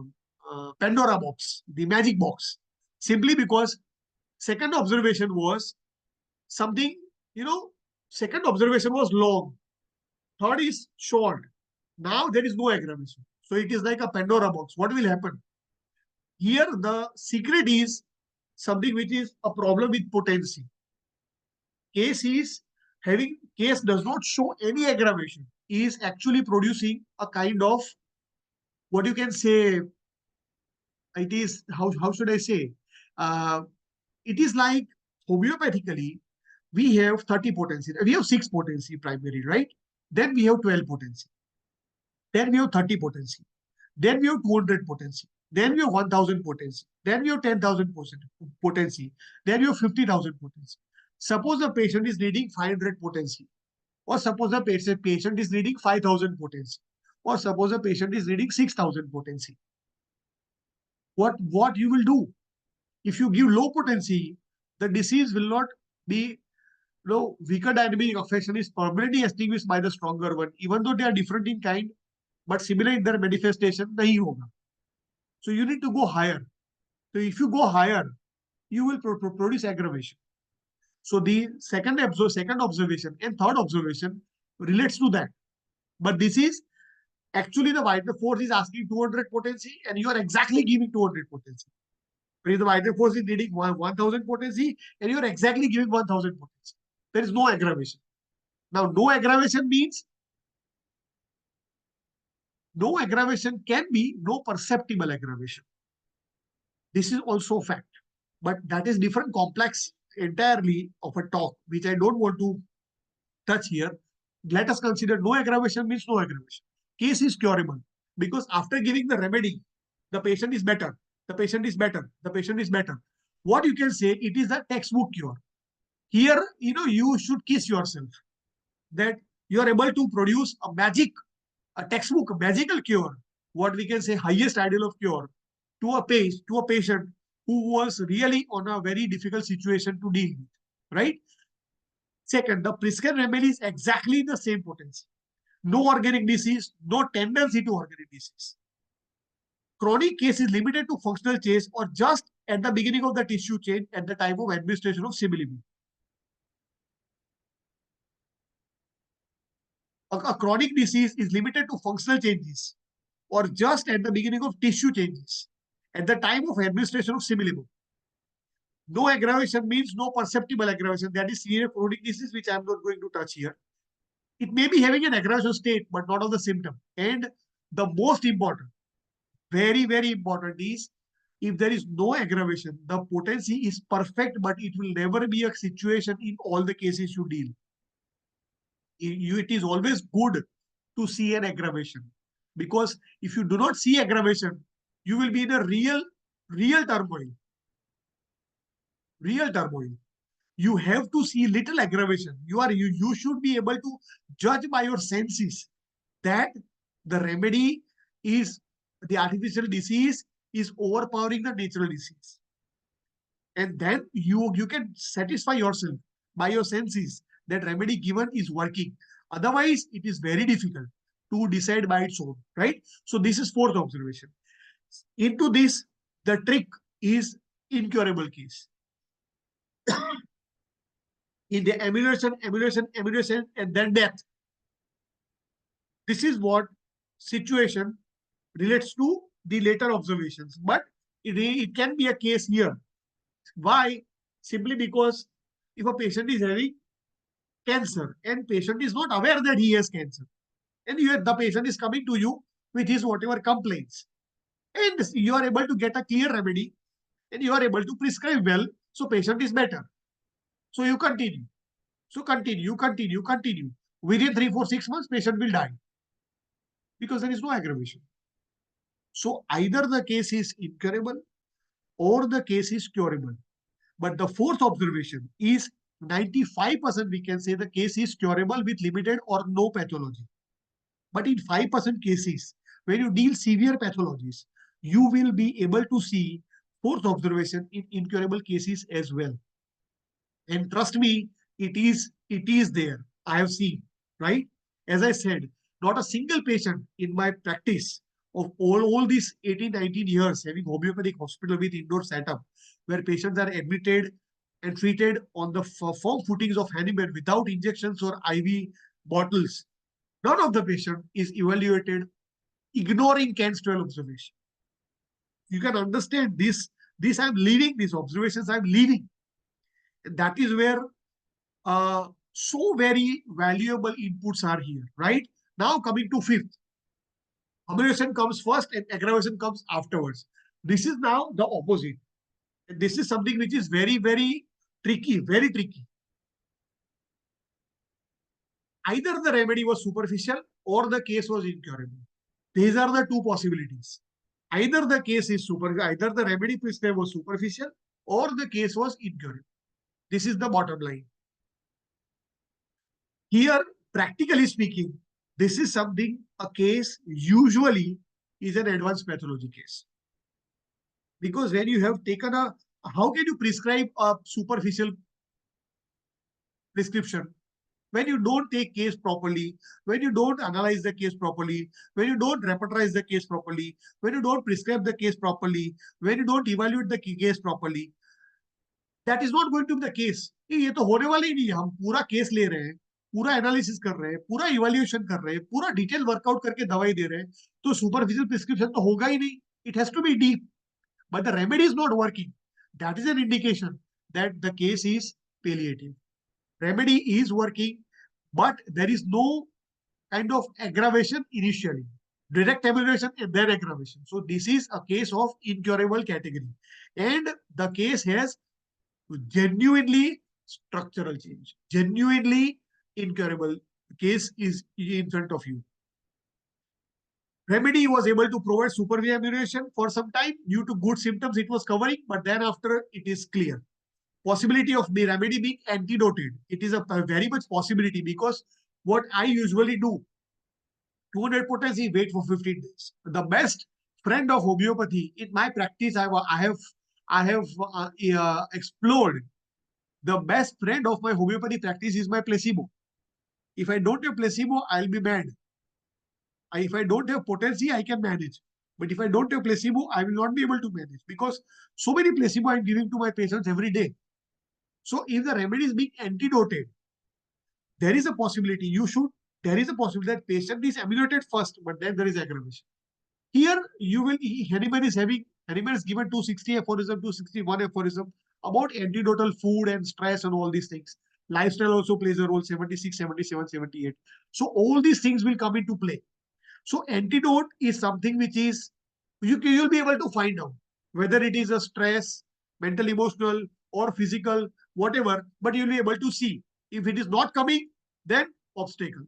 Pandora box, the magic box. Simply because second observation was something, second observation was long, third is short. Now there is no aggravation. So it is like a Pandora box. What will happen? Here the secret is something which is a problem with potency. Case does not show any aggravation. He is actually producing a kind of, what you can say, it is, how should I say? Uh, it is like homeopathically, we have 30 potency. We have 6 potency primary, right? Then we have 12 potency. Then we have 30 potency. Then we have 200 potency. Then we have 1000 potency. Then we have 10,000 potency. Then we have 50,000 potency. Suppose the patient is needing 500 potency. Or suppose the patient is needing 5,000 potency. Or suppose the patient is needing 6,000 potency. What you will do? If you give low potency, the disease will not be, weaker dynamic affection is permanently extinguished by the stronger one, even though they are different in kind, but similar in their manifestation, nahi hoga. So you need to go higher. So if you go higher, you will produce aggravation. So the second observation and third observation relates to that. But this is actually the vital force is asking 200 potency and you are exactly giving 200 potency. Whereas the vital force is needing 1000 potency and you are exactly giving 1000 potency. There is no aggravation. Now, no aggravation means no aggravation can be no perceptible aggravation. This is also a fact. But that is different, complex entirely of a talk, which I don't want to touch here. Let us consider no aggravation means no aggravation. Case is curable because after giving the remedy, the patient is better. The patient is better. The patient is better. What you can say, it is a textbook cure. Here, you should kiss yourself that you are able to produce a textbook, a magical cure. What we can say, highest ideal of cure to a patient who was really on a very difficult situation to deal with, right? Second, the prescribed remedy is exactly the same potency. No organic disease, no tendency to organic disease. Chronic case is limited to functional change or just at the beginning of the tissue change at the time of administration of similimab. A chronic disease is limited to functional changes or just at the beginning of tissue changes at the time of administration of similimab. No aggravation means no perceptible aggravation. That is severe chronic disease, which I am not going to touch here. It may be having an aggravation state, but not of the symptom. And the most important, very, very important is if there is no aggravation, the potency is perfect, but it will never be a situation in all the cases you deal. It is always good to see an aggravation because if you do not see aggravation, you will be in a real turmoil. Real turmoil. You have to see little aggravation. You should be able to judge by your senses that the remedy is the artificial disease is overpowering the natural disease. And then you can satisfy yourself by your senses that remedy given is working. Otherwise, it is very difficult to decide by its own, right? So this is fourth observation. Into this, the trick is incurable case. In the emulation, and then death. This is what situation relates to the later observations, but it can be a case here. Why? Simply because if a patient is having cancer and patient is not aware that he has cancer, and the patient is coming to you with his whatever complaints, and you are able to get a clear remedy, and you are able to prescribe well, so patient is better. So you continue. So continue. Within 3, 4, 6 months, patient will die because there is no aggravation. So either the case is incurable or the case is curable. But the fourth observation is 95% we can say the case is curable with limited or no pathology. But in 5% cases, when you deal severe pathologies, you will be able to see fourth observation in incurable cases as well. And trust me, it is there. I have seen. right? As I said, not a single patient in my practice of all these 18, 19 years having homeopathic hospital with indoor setup, where patients are admitted and treated on the firm footings of Hahnemann without injections or IV bottles. None of the patient is evaluated ignoring CANS 12 observation. You can understand this. This I'm leaving, these observations I'm leaving. And that is where so very valuable inputs are here, right? Now coming to fifth. Amelioration comes first and aggravation comes afterwards. This is now the opposite. And this is something which is very, very tricky, very tricky. Either the remedy was superficial or the case was incurable. These are the two possibilities. Either the case is either the remedy prescribed was superficial or the case was incurable. This is the bottom line. Here, practically speaking, this is something a case usually is an advanced pathology case. Because when you have taken how can you prescribe a superficial prescription when you don't take case properly, when you don't analyze the case properly, when you don't repertorize the case properly, when you don't prescribe the case properly, when you don't evaluate the case properly, that is not going to be the case. ये तो होने वाला ही नहीं है. हम पूरा case ले रहे हैं, पूरा एनालिसिस कर रहे हैं, पूरा इवैल्यूएशन कर रहे हैं, पूरा डिटेल वर्कआउट करके दवाई दे रहे हैं, तो सुपरफिशियल प्रिस्क्रिप्शन तो होगा ही नहीं. It has to be deep, but the remedy is not working. That is an indication that the case is palliative. Remedy is working, but there is no kind of aggravation initially. Direct amelioration and then aggravation. So this is a case of incurable category. And the case has genuinely structural change. Genuinely incurable case is in front of you. Remedy was able to provide superficial amelioration for some time due to good symptoms it was covering, but then after it is clear. Possibility of the remedy being antidoted. It is a very much possibility because what I usually do, 200 potency, wait for 15 days. The best friend of homeopathy in my practice, I have explored. The best friend of my homeopathy practice is my placebo. If I don't have placebo, I'll be mad. If I don't have potency, I can manage. But if I don't have placebo, I will not be able to manage because so many placebo I'm giving to my patients every day. So if the remedy is being antidoted, there is a possibility there is a possibility that patient is ameliorated first, but then there is aggravation. Here you will, Hahnemann is given 260 aphorism, 261 aphorism about antidotal food and stress and all these things. Lifestyle also plays a role, 76, 77, 78. So all these things will come into play. So antidote is something which is, you'll be able to find out whether it is a stress, mental, emotional, or physical, whatever, but you'll be able to see. If it is not coming, then obstacle.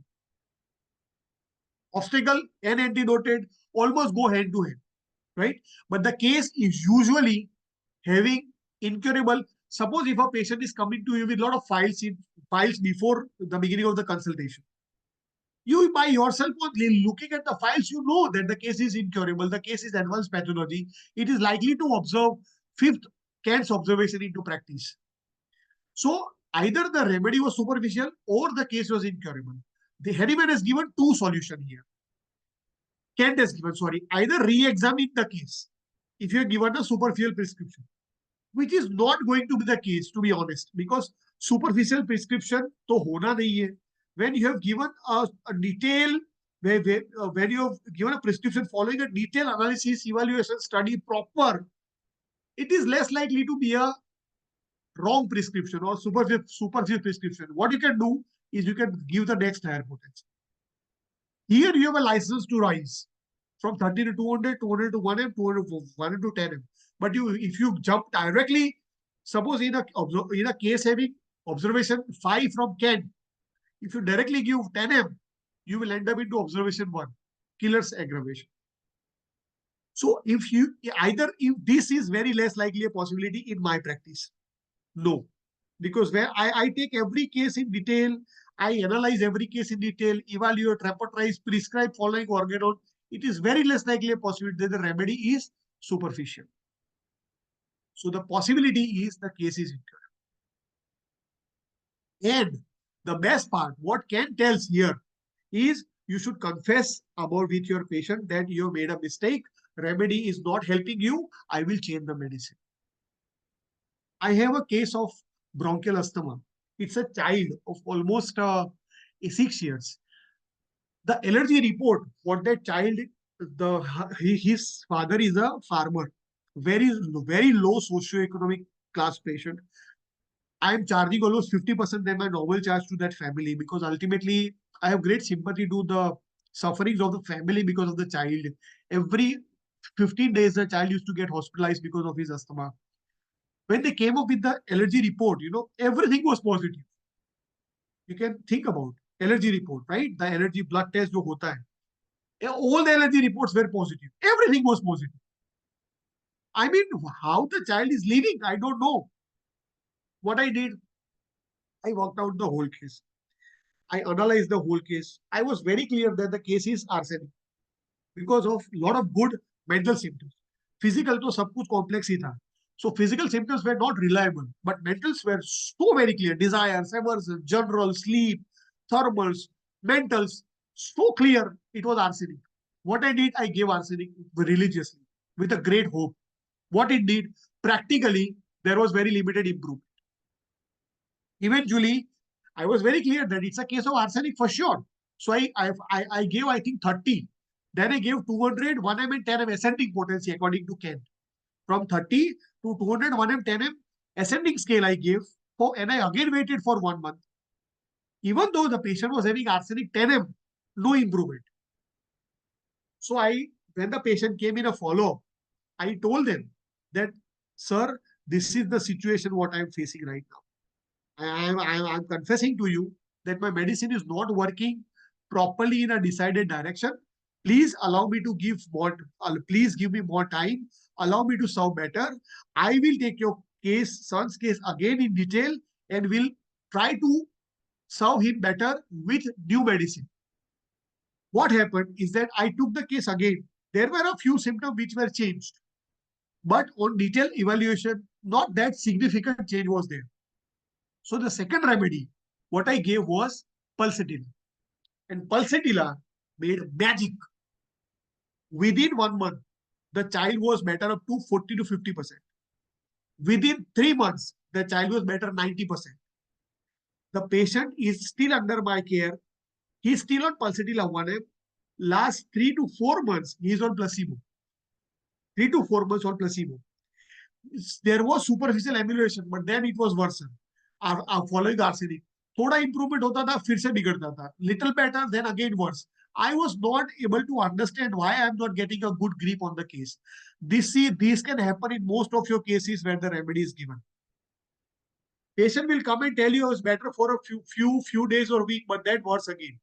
Obstacle and antidoted almost go hand to hand, right? But the case is usually having incurable. Suppose if a patient is coming to you with a lot of files before the beginning of the consultation, you by yourself looking at the files, you know that the case is incurable, the case is advanced pathology. It is likely to observe fifth CANS observation into practice. So either the remedy was superficial or the case was incurable. The Hahnemann has given two solutions here. Kent has given, either re-examine the case if you are given a superficial prescription, which is not going to be the case, to be honest, because superficial prescription to hona nahi hai. When you have given a detail, when you have given a prescription following a detailed analysis, evaluation, study proper, it is less likely to be a wrong prescription or superficial prescription. What you can do is you can give the next higher potency. Here you have a license to rise from 30 to 200, 200 to 1M, 200 to 1 to 10M. But if you jump directly, suppose in a case having observation 5 from Ken, if you directly give 10M, you will end up into observation 1, killer's aggravation. So if this is very less likely a possibility in my practice. No, because where I take every case in detail, I analyze every case in detail, evaluate, repertorize, prescribe following organon. It is very less likely a possibility that the remedy is superficial. So the possibility is the case is incurable. And The best part, what Ken tells here is you should confess about with your patient that you made a mistake. Remedy is not helping you. I will change the medicine. I have a case of bronchial asthma. It's a child of almost 6 years. The allergy report, what that child, his father is a farmer, very low socioeconomic class patient. I am charging almost 50% than my normal charge to that family, because ultimately I have great sympathy to the sufferings of the family because of the child. Every 15 days, the child used to get hospitalized because of his asthma. When they came up with the allergy report, everything was positive. You can think about allergy report, right? The allergy blood test जो होता है. All the allergy reports were positive. Everything was positive. I mean, how the child is living, I don't know. What I did, I worked out the whole case. I analyzed the whole case. I was very clear that the case is arsenic because of lot of good mental symptoms. Physical तो सब कुछ complex ही था. So physical symptoms were not reliable, but mentals were so very clear. Desires, aversion, general, sleep, thermals, mentals, so clear it was arsenic. What I did, I gave arsenic religiously with a great hope. What it did, practically, there was very limited improvement. Eventually, I was very clear that it's a case of arsenic for sure. So I gave, I think, 30. Then I gave 200, 1M and 10M ascending potency according to Kent. From 30 to 200, 1M, 10M ascending scale I gave, and I again waited for 1 month. Even though the patient was having arsenic 10M, no improvement. So when the patient came in a follow-up, I told them that, sir, this is the situation what I'm facing right now. I'm confessing to you that my medicine is not working properly in a decided direction. Please allow me to please give me more time. Allow me to serve better. I will take your son's case again in detail and will try to serve him better with new medicine. What happened is that I took the case again. There were a few symptoms which were changed, but on detailed evaluation, not that significant change was there. So the second remedy, what I gave was pulsatilla. And pulsatilla made magic. Within 1 month, the child was better up to 40 to 50%. Within 3 months, the child was better 90%. The patient is still under my care. He's still on pulsatilla 1M. Last 3 to 4 months, he's on placebo. 3 to 4 months on placebo. There was superficial amelioration, but then it was worsened. Following arsenic, थोड़ा improvement होता था, फिर से बिगड़ता था. Little better, then again worse. I was not able to understand why I'm not getting a good grip on the case. This can happen in most of your cases where the remedy is given. Patient will come and tell you it's better for a few days or week, but then worse again.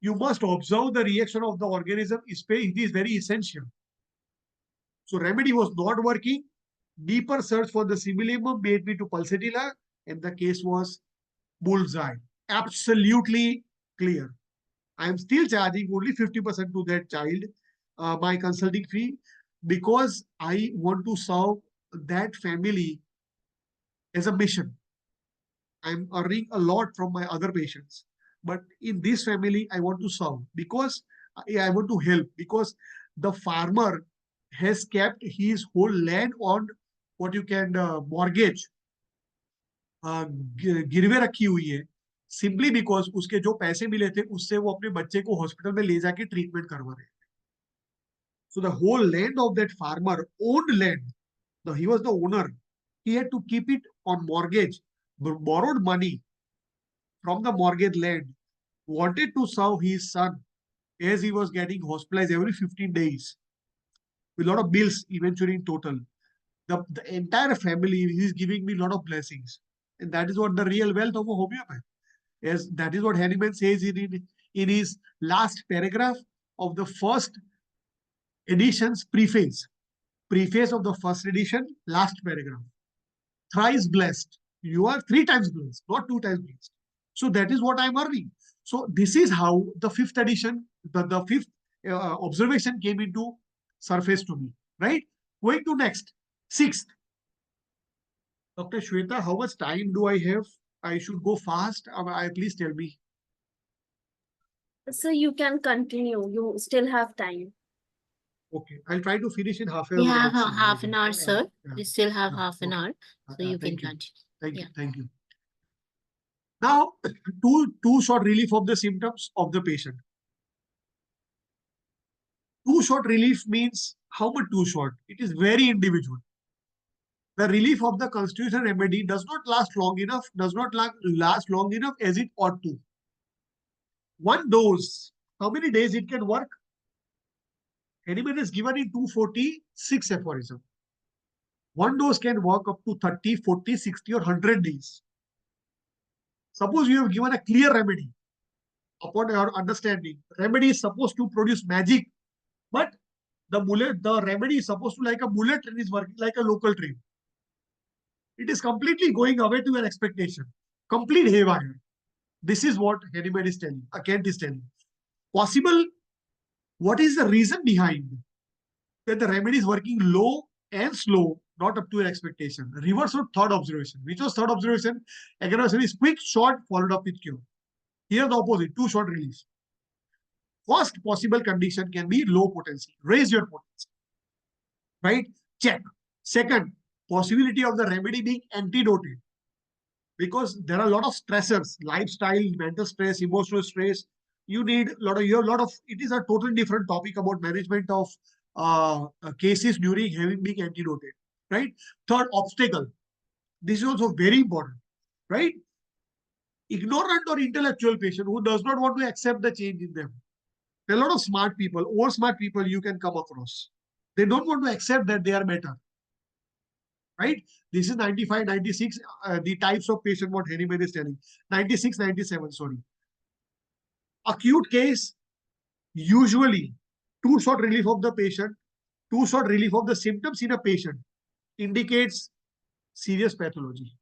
You must observe the reaction of the organism. It is very essential. So remedy was not working. Deeper search for the simillimum made me to pulsatilla, and the case was bullseye. Absolutely clear. I am still charging only 50% to that child, my consulting fee, because I want to serve that family as a mission. I'm earning a lot from my other patients, but in this family, I want to serve because I want to help, because the farmer has kept his whole land on what you can mortgage, गिरवे रखी हुई है, simply because उसके जो पैसे मिले थे उससे वो अपने बच्चे को हॉस्पिटल में ले जाके ट्रीटमेंट करवा रहे हैं. So the whole land of that farmer owned land. He was the owner. He had to keep it on mortgage, borrowed money from the mortgage land, wanted to serve his son as he was getting hospitalized every 15 days with a lot of bills eventually in total. The entire family is giving me a lot of blessings. And that is what the real wealth of a homeopath. Yes, that is what Hahnemann says in his last paragraph of the first edition's preface. Preface of the first edition, last paragraph. Thrice blessed. You are 3 times blessed, not 2 times blessed. So that is what I'm earning. So this is how the 5th edition, the 5th observation came into surface to me, right? Going to next, 6th. Dr. Shweta, how much time do I have? I should go fast? Please tell me. So you can continue. You still have time. Okay, I'll try to finish in half an We hour have maximum. half an hour, sir. Yeah. We still have Yeah, half an okay. hour, so you can Thank you. continue. Thank you. Yeah. Thank you. Now, two short relief of the symptoms of the patient. Too short relief means how much too short? It is very individual. The relief of the constitutional remedy does not last long enough, last long enough as it ought to. One dose, how many days it can work? Anyone is given in 246 aphorism. One dose can work up to 30, 40, 60 or 100 days. Suppose you have given a clear remedy. Upon your understanding, remedy is supposed to produce magic, but the remedy is supposed to like a bullet train is working like a local train. It is completely going away to your expectation. Complete haywire. This is what Haniman is telling, Kent is telling. Possible, what is the reason behind that the remedy is working low and slow, not up to your expectation? Reverse of third observation. Which was third observation? Aggravation is quick, short, followed up with cure. Here the opposite, too short release. First possible condition can be low potency. Raise your potency. Right? Check. Second, possibility of the remedy being antidoted. Because there are a lot of stressors, lifestyle, mental stress, emotional stress. You need a lot of, it is a totally different topic about management of cases during having been antidoted, right? Third, obstacle. This is also very important, right? Ignorant or intellectual patient who does not want to accept the change in them. There are a lot of smart people, over smart people you can come across. They don't want to accept that they are better, right? This is 95, 96, the types of patient what Henneman is telling. 96, 97, sorry. Acute case, usually too short relief of the patient, too short relief of the symptoms in a patient indicates serious pathology.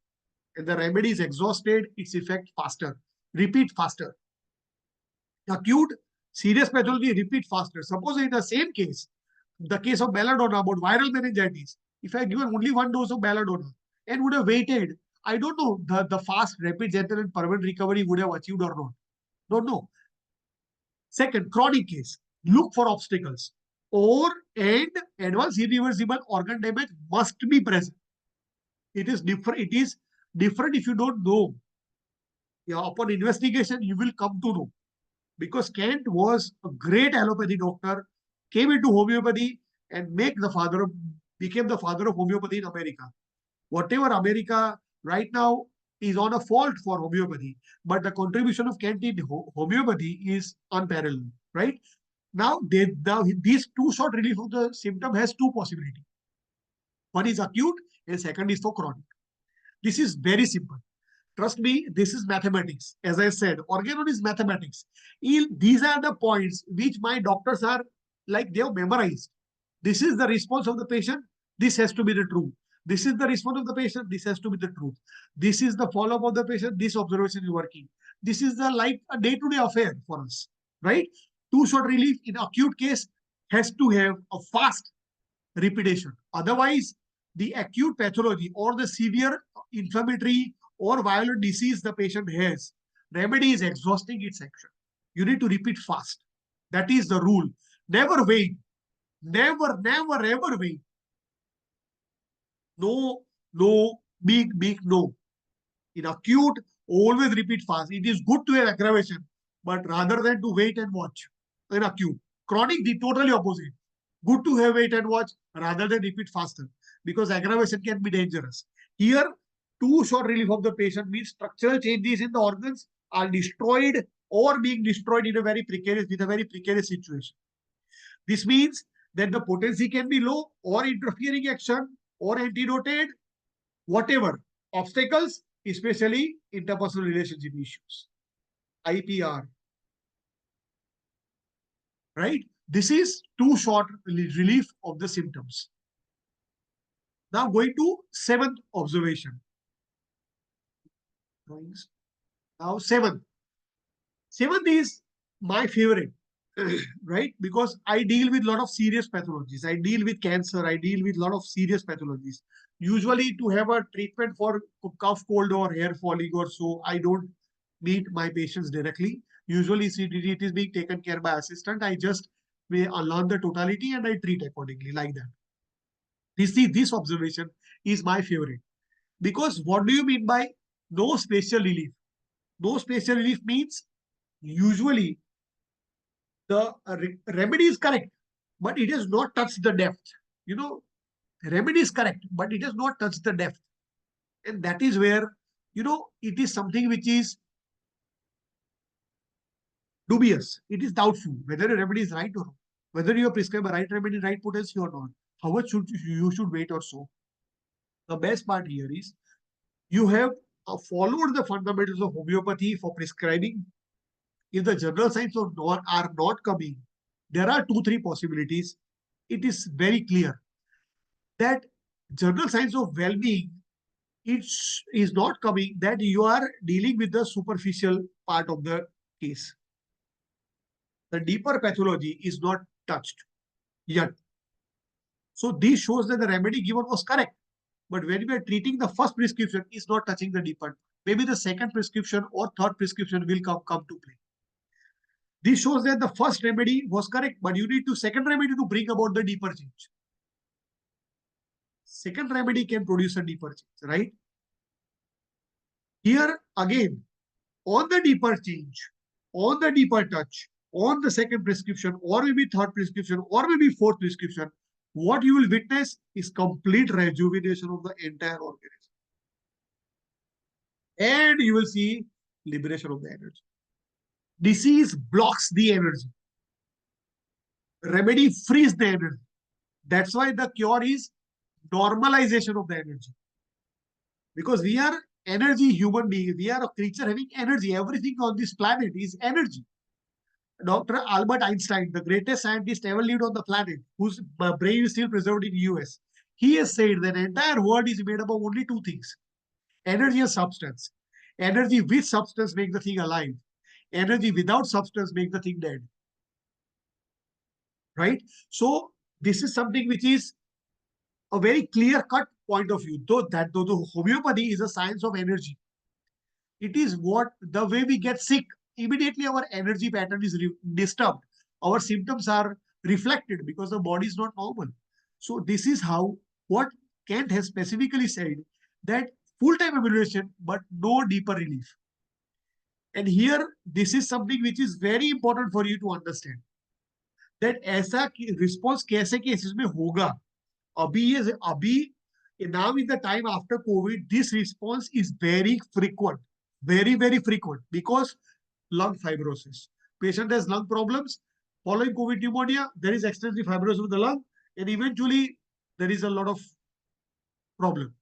And the remedy is exhausted, its effect faster. Repeat faster. Acute, serious pathology, repeat faster. Suppose in the same case, the case of belladonna about viral meningitis, if I had given only one dose of belladonna and would have waited, I don't know the fast, rapid, gentle, and permanent recovery would have achieved or not. Don't know. Second, chronic case. Look for obstacles. And advanced irreversible organ damage must be present. It is different. It is different if you don't know. Yeah, upon investigation, you will come to know. Because Kent was a great allopathy doctor, came into homeopathy and became the father of homeopathy in America. Whatever America right now is on a fault for homeopathy, but the contribution of Kent in homeopathy is unparalleled, right? Now these two short relief of the symptom has two possibilities. One is acute and second is for chronic. This is very simple. Trust me, this is mathematics. As I said, organon is mathematics. These are the points which my doctors are like they have memorized. This is the response of the patient. This has to be the truth. This is the response of the patient. This has to be the truth. This is the follow-up of the patient. This observation is working. This is the like a day-to-day affair for us, right? Too short relief in acute case has to have a fast repetition. Otherwise, the acute pathology or the severe inflammatory or violent disease the patient has, remedy is exhausting its action. You need to repeat fast. That is the rule. Never wait. Never, never, ever wait. No, no, big, no. In acute, always repeat fast. It is good to have aggravation, but rather than to wait and watch in acute. Chronic, the totally opposite. Good to have wait and watch rather than repeat faster because aggravation can be dangerous. Here, too short relief of the patient means structural changes in the organs are destroyed or being destroyed in a very precarious situation. This means that the potency can be low or interfering action or antidoted, whatever obstacles, especially interpersonal relationship issues. IPR, right? This is too short relief of the symptoms. Now going to seventh observation. Now seventh. Seventh is my favorite. right? Because I deal with a lot of serious pathologies. I deal with cancer. I deal with a lot of serious pathologies. Usually to have a treatment for cough, cold or hair falling or so, I don't meet my patients directly. Usually it is being taken care by assistant. I just may learn the totality and I treat accordingly like that. This observation is my favorite. Because what do you mean by no spatial relief? No spatial relief means usually the remedy is correct, but it has not touched the depth. You know, remedy is correct, but it has not touched the depth. And that is where, it is something which is dubious. It is doubtful whether a remedy is right or wrong, whether you prescribe a right remedy, right potency or not. How much you should wait or so. The best part here is you have followed the fundamentals of homeopathy for prescribing. If the general signs are not coming, there are 2-3 possibilities. It is very clear that general signs of well-being, it is not coming, that you are dealing with the superficial part of the case. The deeper pathology is not touched yet. So this shows that the remedy given was correct. But when we are treating, the first prescription is not touching the deeper. Maybe the second prescription or third prescription will come to play. This shows that the first remedy was correct, but you need to second remedy to bring about the deeper change. Second remedy can produce a deeper change, right? Here again, on the deeper change, on the deeper touch, on the second prescription, or maybe third prescription, or maybe fourth prescription, what you will witness is complete rejuvenation of the entire organism. And you will see liberation of the energy. Disease blocks the energy. Remedy frees the energy. That's why the cure is normalization of the energy. Because we are energy human beings. We are a creature having energy. Everything on this planet is energy. Dr. Albert Einstein, the greatest scientist ever lived on the planet, whose brain is still preserved in the US, he has said that the entire world is made up of only 2 things: energy and substance. Energy with substance makes the thing alive. Energy without substance makes the thing dead. Right? So this is something which is a very clear-cut point of view. Though the homeopathy is a science of energy. It is what the way we get sick, immediately our energy pattern is disturbed. Our symptoms are reflected because the body is not normal. So this is how what Kent has specifically said, that full-time amelioration but no deeper relief. And here this is something which is very important for you to understand, that ऐसा response कैसे cases में होगा. अभी now in the time after COVID, this response is very frequent, very frequent, because lung fibrosis. Patient has lung problems. Following COVID pneumonia, there is extensive fibrosis of the lung, and eventually there is a lot of problem.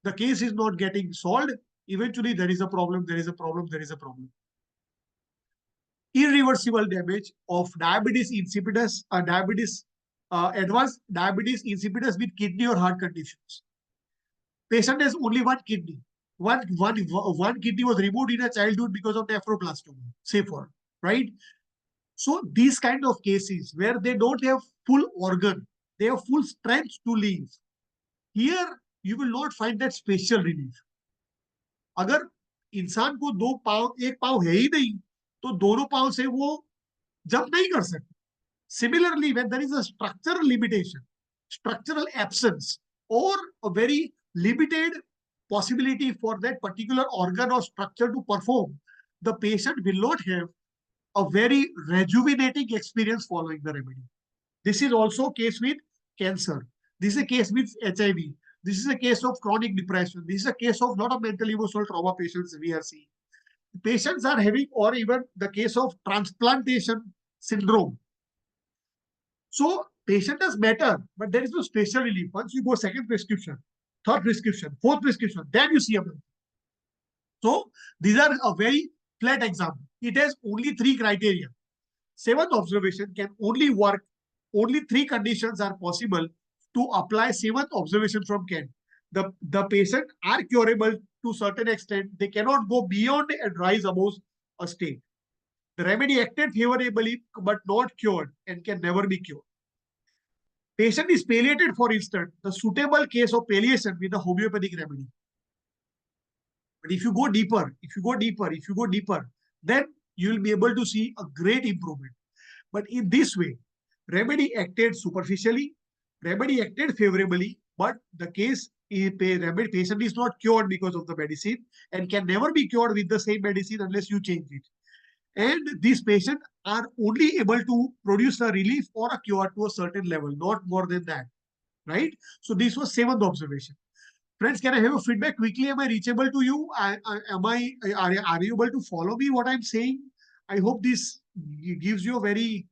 The case is not getting solved. Eventually there is a problem, there is a problem, there is a problem. Irreversible damage of diabetes insipidus, advanced diabetes insipidus with kidney or heart conditions. Patient has only one kidney. One kidney was removed in a childhood because of nephroblastoma, say for, right? So these kind of cases where they don't have full organ, they have full strength to live. Here you will not find that spatial relief. अगर इंसान को 2 पाँव, 1 पाँव है ही नहीं, तो दोनों पाँव से वो जंप नहीं कर सकते. Similarly, when there is a structural limitation, structural absence, or a very limited possibility for that particular organ or structure to perform, the patient will not have a very rejuvenating experience following the remedy. This is also a case with cancer. This is a case with HIV. This is a case of chronic depression. This is a case of a lot of mental emotional trauma patients we are seeing. Patients are having, or even the case of transplantation syndrome. So patient is better, but there is no spatial relief. Once you go second prescription, third prescription, fourth prescription, then you see a benefit. So these are a very flat example. It has only 3 criteria. 7th observation can only work. Only 3 conditions are possible to apply 7th observation from Kent. The patient are curable to certain extent. They cannot go beyond and rise above a state. The remedy acted favorably but not cured and can never be cured. Patient is palliated, for instance, the suitable case of palliation with a homeopathic remedy. But if you go deeper, then you will be able to see a great improvement. But in this way, remedy acted superficially, remedy acted favorably, but the case patient is not cured because of the medicine and can never be cured with the same medicine unless you change it. And these patients are only able to produce a relief or a cure to a certain level, not more than that, right? So this was seventh observation. Friends, can I have a feedback quickly? Am I reachable to you? Are you able to follow me what I'm saying? I hope this gives you a very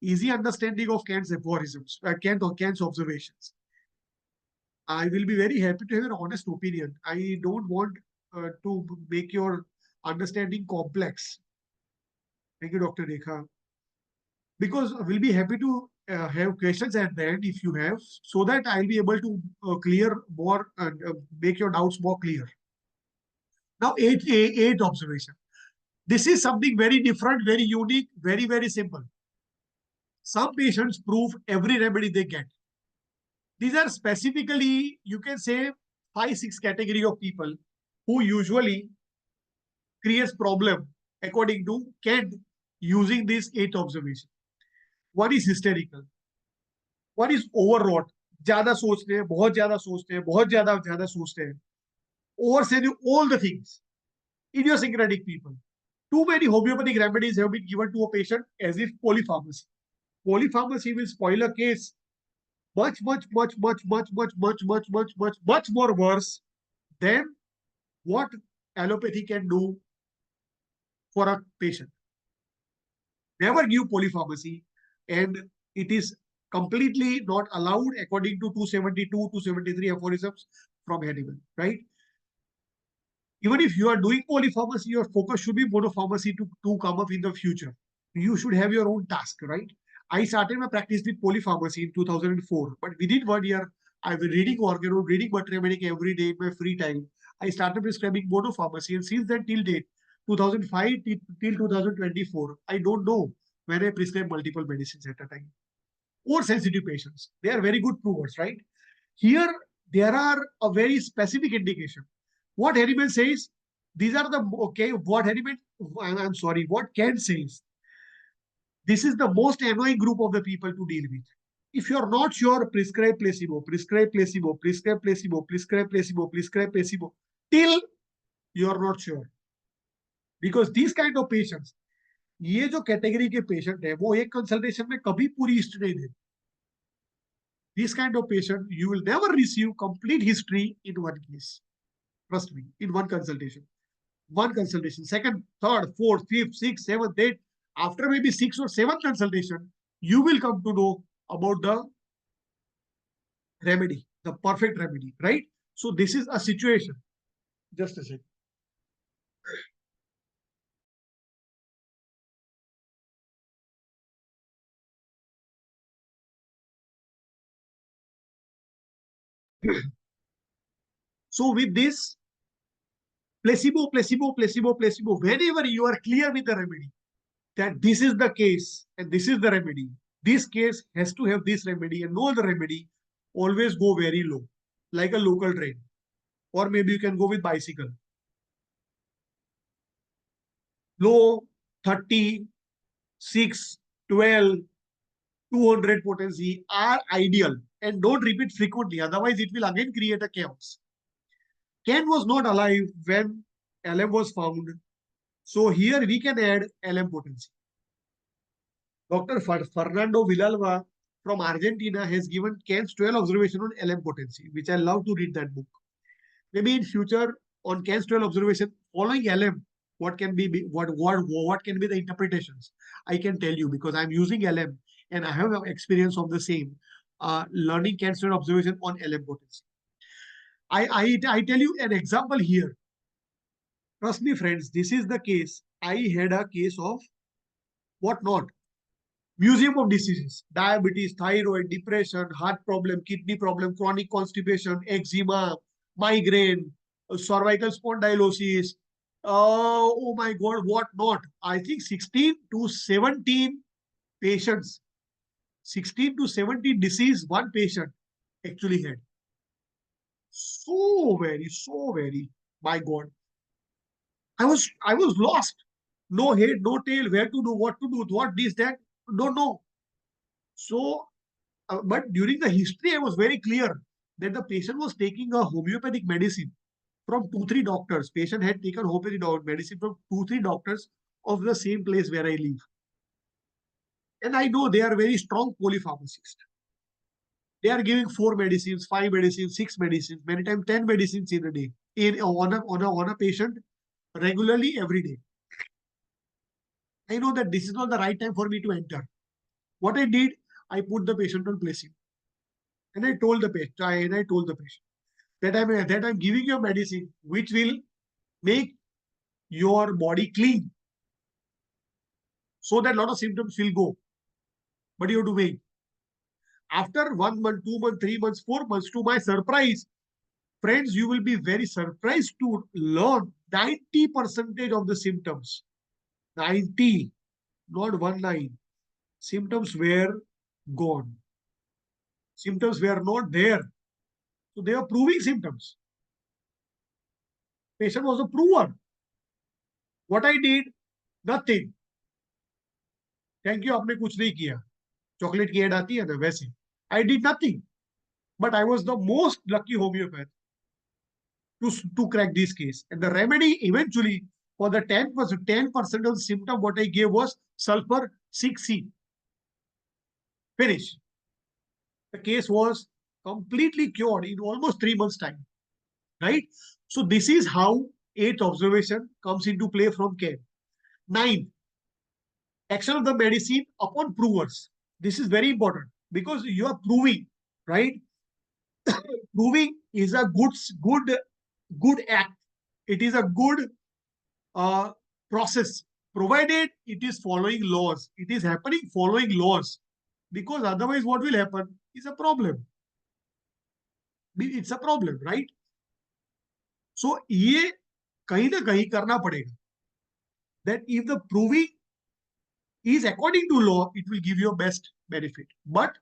easy understanding of Kant's aphorisms, Kant's observations. I will be very happy to have an honest opinion. I don't want to make your understanding complex. Thank you, Dr. Rekha. Because we'll be happy to have questions at the end if you have, so that I'll be able to clear more and make your doubts more clear. Now, eighth observation. This is something very different, very unique, very, very simple. Some patients prove every remedy they get. These are specifically, you can say, 5-6 category of people who usually creates problem according to Kant using this 8th observation. One is hysterical. One is overwrought. ज्यादा सोचते हैं, बहुत ज्यादा सोचते हैं, बहुत ज्यादा सोचते हैं. Overselling all the things. Idiosyncratic people. Too many homeopathic remedies have been given to a patient as if polypharmacy. Polypharmacy will spoil a case much more worse than what allopathy can do for a patient. Never give polypharmacy, and it is completely not allowed according to 272, 273 aphorisms from Hannibal, right? Even if you are doing polypharmacy, your focus should be monopharmacy to come up in the future. You should have your own task, right? I started my practice with polypharmacy in 2004, but within 1 year, I've been reading organo, reading buttermedic every day in my free time. I started prescribing monopharmacy, and since then till date, 2005 till 2024, I don't know when I prescribe multiple medicines at a time. Or sensitive patients, they are very good provers, right? Here, there are a very specific indication. What Hannibal says, these are the, okay, what Hannibal, I'm sorry, what Kant says, this is the most annoying group of the people to deal with. If you're not sure, prescribe placebo, prescribe placebo, prescribe placebo, prescribe placebo, prescribe placebo, till you're not sure. Because these kind of patients, ये जो category के patient है वो एक consultation में कभी पूरी history नहीं देते. This kind of patient, you will never receive complete history in one case. Trust me, in one consultation. One consultation, second, third, fourth, fifth, sixth, seventh, eighth. After maybe 6th or 7th consultation, you will come to know about the remedy, the perfect remedy, right? So this is a situation. Just a second. So with this, placebo, placebo, placebo, placebo, whenever you are clear with the remedy, that this is the case and this is the remedy, this case has to have this remedy and no other remedy, always go very low, like a local train. Or maybe you can go with bicycle. Low, 30, 6, 12, 200 potency are ideal, and don't repeat frequently, otherwise it will again create a chaos. Kant was not alive when LM was found, so here we can add LM potency. Dr. Fernando Villalba from Argentina has given Kant's 12 observation on LM potency, which I love to read that book. Maybe in future on Kant's 12 observation following LM, what can be what can be the interpretations? I can tell you because I'm using LM and I have experience of the same learning Kant's 12 observation on LM potency. I tell you an example here. Trust me, friends, this is the case. I had a case of what not? Museum of diseases, diabetes, thyroid, depression, heart problem, kidney problem, chronic constipation, eczema, migraine, cervical spondylosis, Oh my God, what not? I think 16 to 17 patients, 16 to 17 disease one patient actually had. So very, my God. I was lost. No head, no tail, where to do, what this, that, don't know. So, but during the history, I was very clear that the patient was taking a homeopathic medicine from 2, 3 doctors. Patient had taken homeopathic medicine from 2, 3 doctors of the same place where I live. And I know they are very strong polypharmacists. They are giving 4 medicines, 5 medicines, 6 medicines, many times 10 medicines in a day, on a patient regularly every day. I know that this is not the right time for me to enter. What I did, I put the patient on placebo. And I told the patient that I'm giving you a medicine which will make your body clean so that a lot of symptoms will go. But you have to wait. After 1 month, 2 months, 3 months, 4 months, to my surprise, friends, you will be very surprised to learn 90% of the symptoms, 90, not 19, symptoms were gone. Symptoms were not there. So they are proving symptoms. Patient was a prover. What I did, nothing. Thank you, आपने कुछ नहीं किया. Chocolate की ad आती है ना वैसे. I did nothing. But I was the most lucky homeopath to crack this case. And the remedy eventually for the 10% of the symptom, what I gave was sulfur 6C. Finish. The case was completely cured in almost 3 months' time. Right? So this is how 8th observation comes into play from care. 9th, action of the medicine upon provers. This is very important because you are proving, right? Proving is a good act. It is a good process, provided it is following laws. It is happening following laws, because otherwise what will happen is a problem. It's a problem, right? So ये कहीं ना कहीं करना पड़ेगा. That if the proving is according to law, it will give you a best benefit. But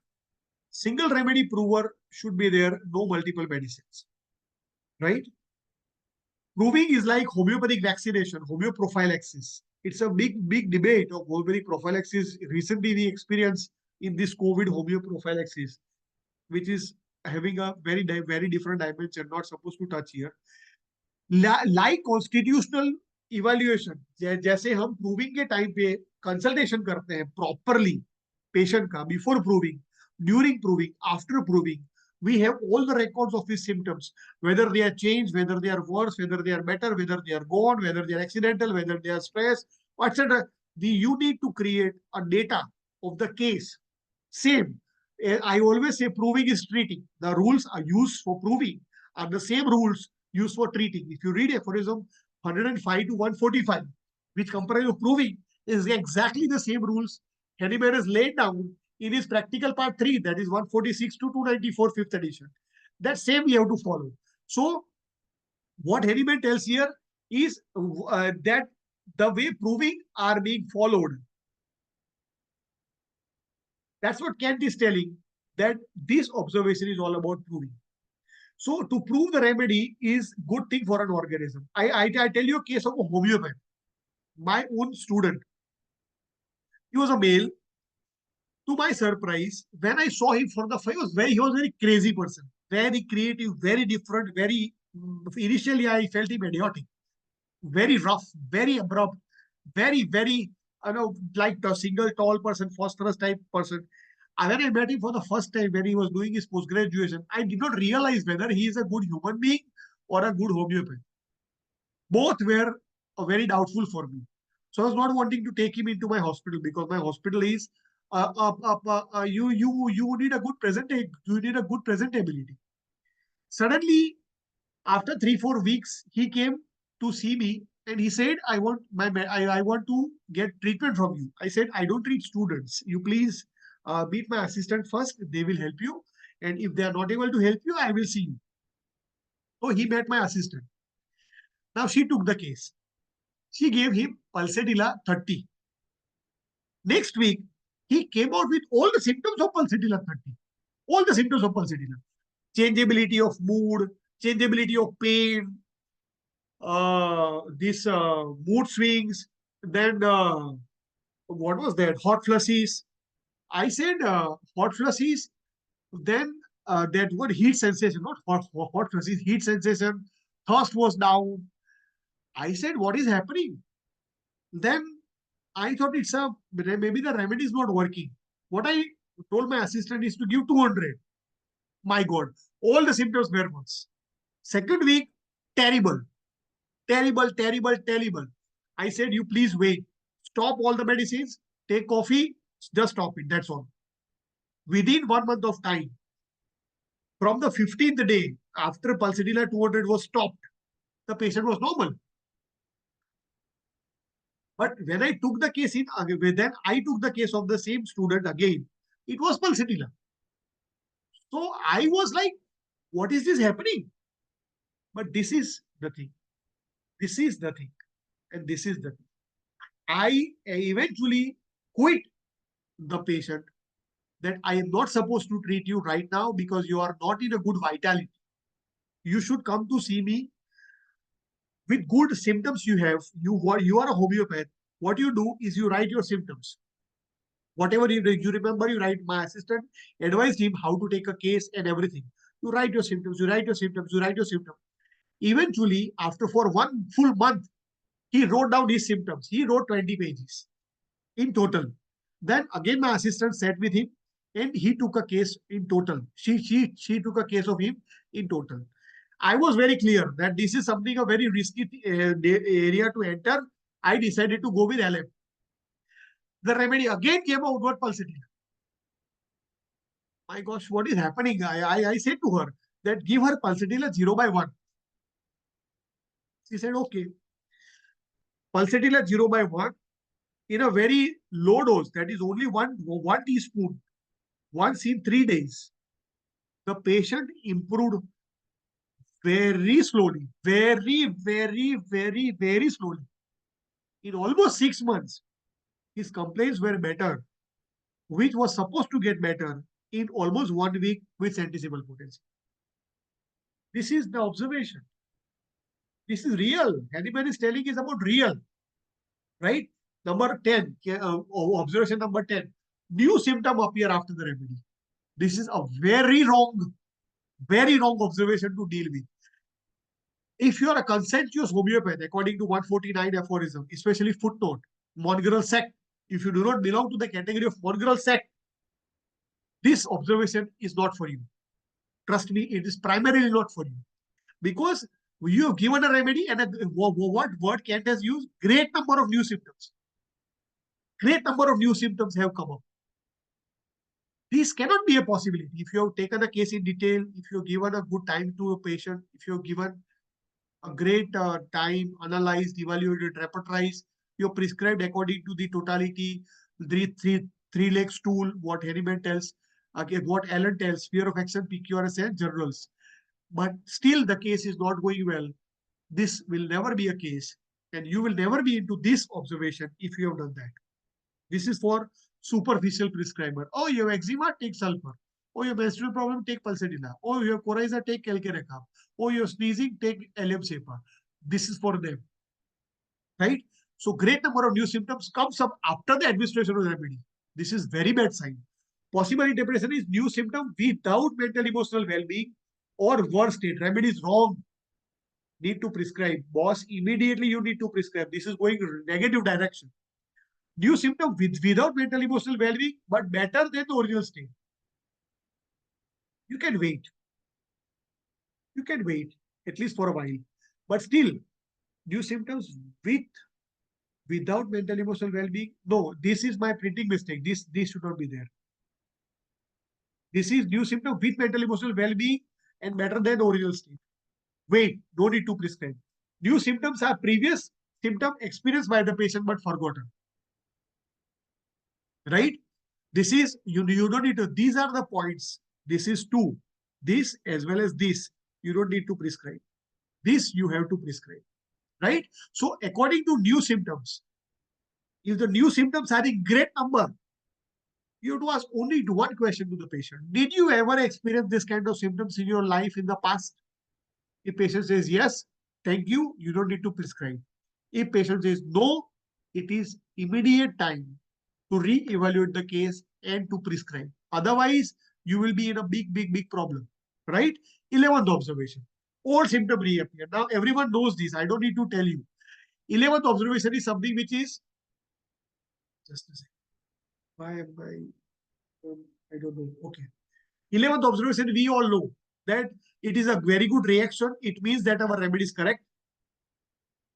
single remedy prover should be there, no multiple medicines, right? Proving is like homeopathic vaccination, homeoprophylaxis. It's a big debate of homeopathic prophylaxis. Recently, we experienced in this COVID homeoprophylaxis, which is having a very different dimension, not supposed to touch here. Like constitutional evaluation, जैसे हम proving के time पे consultation करते हैं properly patient का, before proving, during proving, after proving, we have all the records of his symptoms, whether they are changed, whether they are worse, whether they are better, whether they are gone, whether they are accidental, whether they are stress, etc. You need to create a data of the case. Same. I always say proving is treating. The rules are used for proving are the same rules used for treating. If you read aphorism 105 to 145, which comprise of proving, is exactly the same rules Henneman has laid down in his practical part 3, that is 146 to 294, 5th edition. That same we have to follow. So what Henneman tells here is that the way proving are being followed. That's what Kent is telling, that this observation is all about proving. So to prove the remedy is good thing for an organism. I tell you a case of a homeopath. My own student. He was a male. To my surprise, when I saw him for the first, he was very crazy person, very creative, very different, very. Initially, I felt him idiotic, very rough, very abrupt, very, like a single tall person, phosphorus type person. And when I met him for the first time when he was doing his post graduation, I did not realize whether he is a good human being or a good homeopath. Both were very doubtful for me. So I was not wanting to take him into my hospital, because my hospital is you need a good presentability. Suddenly, after 3-4 weeks, he came to see me and he said, I want to get treatment from you. I said, I don't treat students. You please meet my assistant first. They will help you. And if they are not able to help you, I will see you. So he met my assistant. Now she took the case. She gave him pulsatilla 30. Next week, he came out with all the symptoms of pulsatilla 30. All the symptoms of pulsatilla. Changeability of mood, changeability of pain, this mood swings, then what was that? Hot flushes. I said hot flushes, then that word heat sensation, not hot flushes, heat sensation, thirst was down. I said, what is happening? Then I thought it's maybe the remedy is not working. What I told my assistant is to give 200. My God, all the symptoms were worse. Second week, terrible, terrible, terrible, terrible. I said, you please wait. Stop all the medicines, take coffee, just stop it. That's all. Within 1 month of time, from the 15th day after pulsatilla 200 was stopped, the patient was normal. But when I took the case in, then I took the case of the same student again. It was pulsatilla. So I was like, what is this happening? But this is the thing. This is the thing. And this is the thing. I eventually quit the patient that I am not supposed to treat you right now because you are not in a good vitality. You should come to see me with good symptoms you have. You are a homeopath. What you do is you write your symptoms. Whatever you remember, you write. My assistant advised him how to take a case and everything. You write your symptoms, you write your symptoms, you write your symptoms. Eventually, after for 1 full month, he wrote down his symptoms. He wrote 20 pages in total. Then again, my assistant sat with him and he took a case in total. She took a case of him in total. I was very clear that this is something a very risky area to enter. I decided to go with LM. The remedy again came out with pulsatilla. My gosh, what is happening? I said to her that give her pulsatilla 0/1. She said, okay. Pulsatilla 0/1 in a very low dose, that is only one teaspoon, once in 3 days. The patient improved very slowly, very, very, very, very slowly. In almost 6 months, his complaints were better, which was supposed to get better in almost 1 week with centesimal potency. This is the observation. This is real. Haniman is telling is about real, right? Number 10, observation number 10. New symptom appear after the remedy. This is a very wrong observation to deal with. If you are a conscientious homeopath, according to 149 aphorism, especially footnote, mongrel sect, if you do not belong to the category of mongrel sect, this observation is not for you. Trust me, it is primarily not for you. Because you have given a remedy and what word Kent has used? Great number of new symptoms. Great number of new symptoms have come up. This cannot be a possibility. If you have taken a case in detail, if you have given a good time to a patient, if you have given a great time, analyzed, evaluated, repertorized, you have prescribed according to the totality, the three-leg stool, what Haniman tells, again, what Allen tells, sphere of action, PQRS, and journals. But still the case is not going well. This will never be a case. And you will never be into this observation if you have done that. This is for superficial prescriber. Oh, you have eczema, take sulfur. Oh, you have menstrual problem, take pulsatilla. Oh, you have coryza, take calcarecum. Oh, you have sneezing, take Allium cepa. This is for them. Right? So great number of new symptoms comes up after the administration of the remedy. This is very bad sign. Possible interpretation is new symptom without mental emotional well-being or worse state. Remedy is wrong. Need to prescribe. Boss, immediately you need to prescribe. This is going negative direction. New symptom without mental emotional well-being, but better than the original state. You can wait. You can wait at least for a while. But still, new symptoms without mental emotional well-being. No, this is my printing mistake. This should not be there. This is new symptom with mental emotional well-being and better than the original state. Wait, no need to prescribe. New symptoms are previous symptom experienced by the patient but forgotten. Right? This is, you don't need to, these are the points. This is 2. This as well as this, you don't need to prescribe. This you have to prescribe. right? So according to new symptoms, if the new symptoms are in great number, you have to ask only one question to the patient. Did you ever experience this kind of symptoms in your life in the past? If patient says yes, thank you, you don't need to prescribe. If patient says no, it is immediate time to re-evaluate the case and to prescribe. Otherwise, you will be in a big problem, right? 11th observation. All symptom reappear. Now, everyone knows this. I don't need to tell you. 11th observation is something which is, just a second. Why am I don't know. Okay. 11th observation, we all know that it is a very good reaction. It means that our remedy is correct.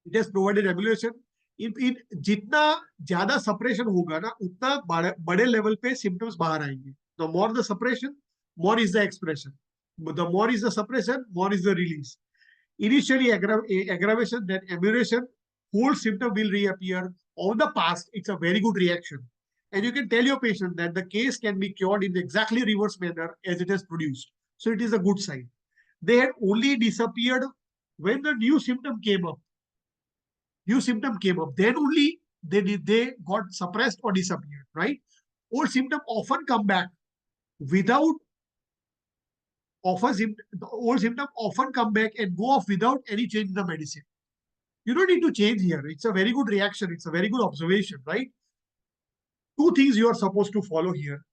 It has provided evaluation. इन जितना ज्यादा suppression होगा ना उतना बड़े level पे symptoms बाहर आएंगे. The more the suppression, more is the expression. The more is the suppression, more is the release. Initially aggravation, then amelioration, whole symptom will reappear. Of the past, it's a very good reaction. And you can tell your patient that the case can be cured in the exactly reverse manner as it has produced. So it is a good sign. They had only disappeared when the new symptom came up. Then only they got suppressed or disappeared, right? Old symptom often come back without the old symptom often come back and go off without any change in the medicine. You don't need to change here. It's a very good reaction. It's a very good observation, right? Two things you are supposed to follow here.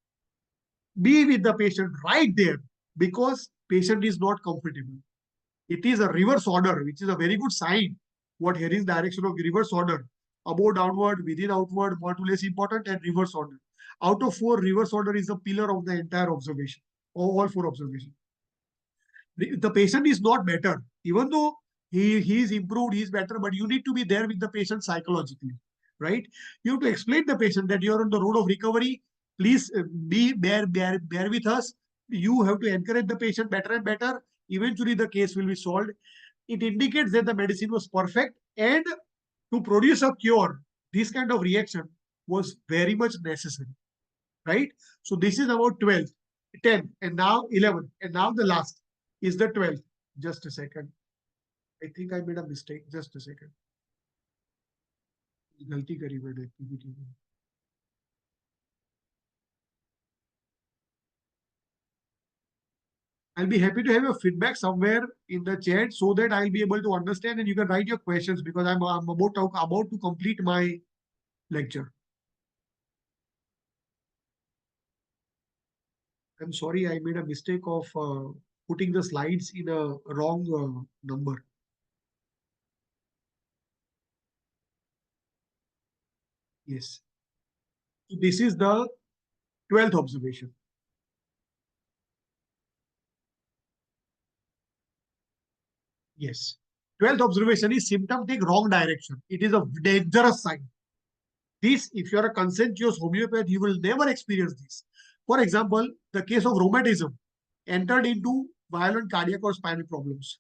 Be with the patient right there because patient is not comfortable. It is a reverse order, which is a very good sign. What here is direction of reverse order. Above, downward, within, outward, more to less important, and reverse order. Out of 4, reverse order is the pillar of the entire observation, all 4 observations. The patient is not better, even though he is improved, he is better, but you need to be there with the patient psychologically, right? You have to explain the patient that you are on the road of recovery. Please bear with us. You have to encourage the patient better and better. Eventually, the case will be solved. It indicates that the medicine was perfect, and to produce a cure, this kind of reaction was very much necessary, right? So this is about 12, 10, and now 11, and now the last is the 12th. Just a second. I think I made a mistake. Just a second. गलती करी मैंने PPT में. I'll be happy to have your feedback somewhere in the chat so that I'll be able to understand and you can write your questions because I'm about to complete my lecture. I'm sorry, I made a mistake of putting the slides in a wrong number. Yes. So this is the 12th observation. Yes. 12th observation is symptom take wrong direction. It is a dangerous sign. This, if you are a conscientious homeopath, you will never experience this. For example, the case of rheumatism entered into violent cardiac or spinal problems.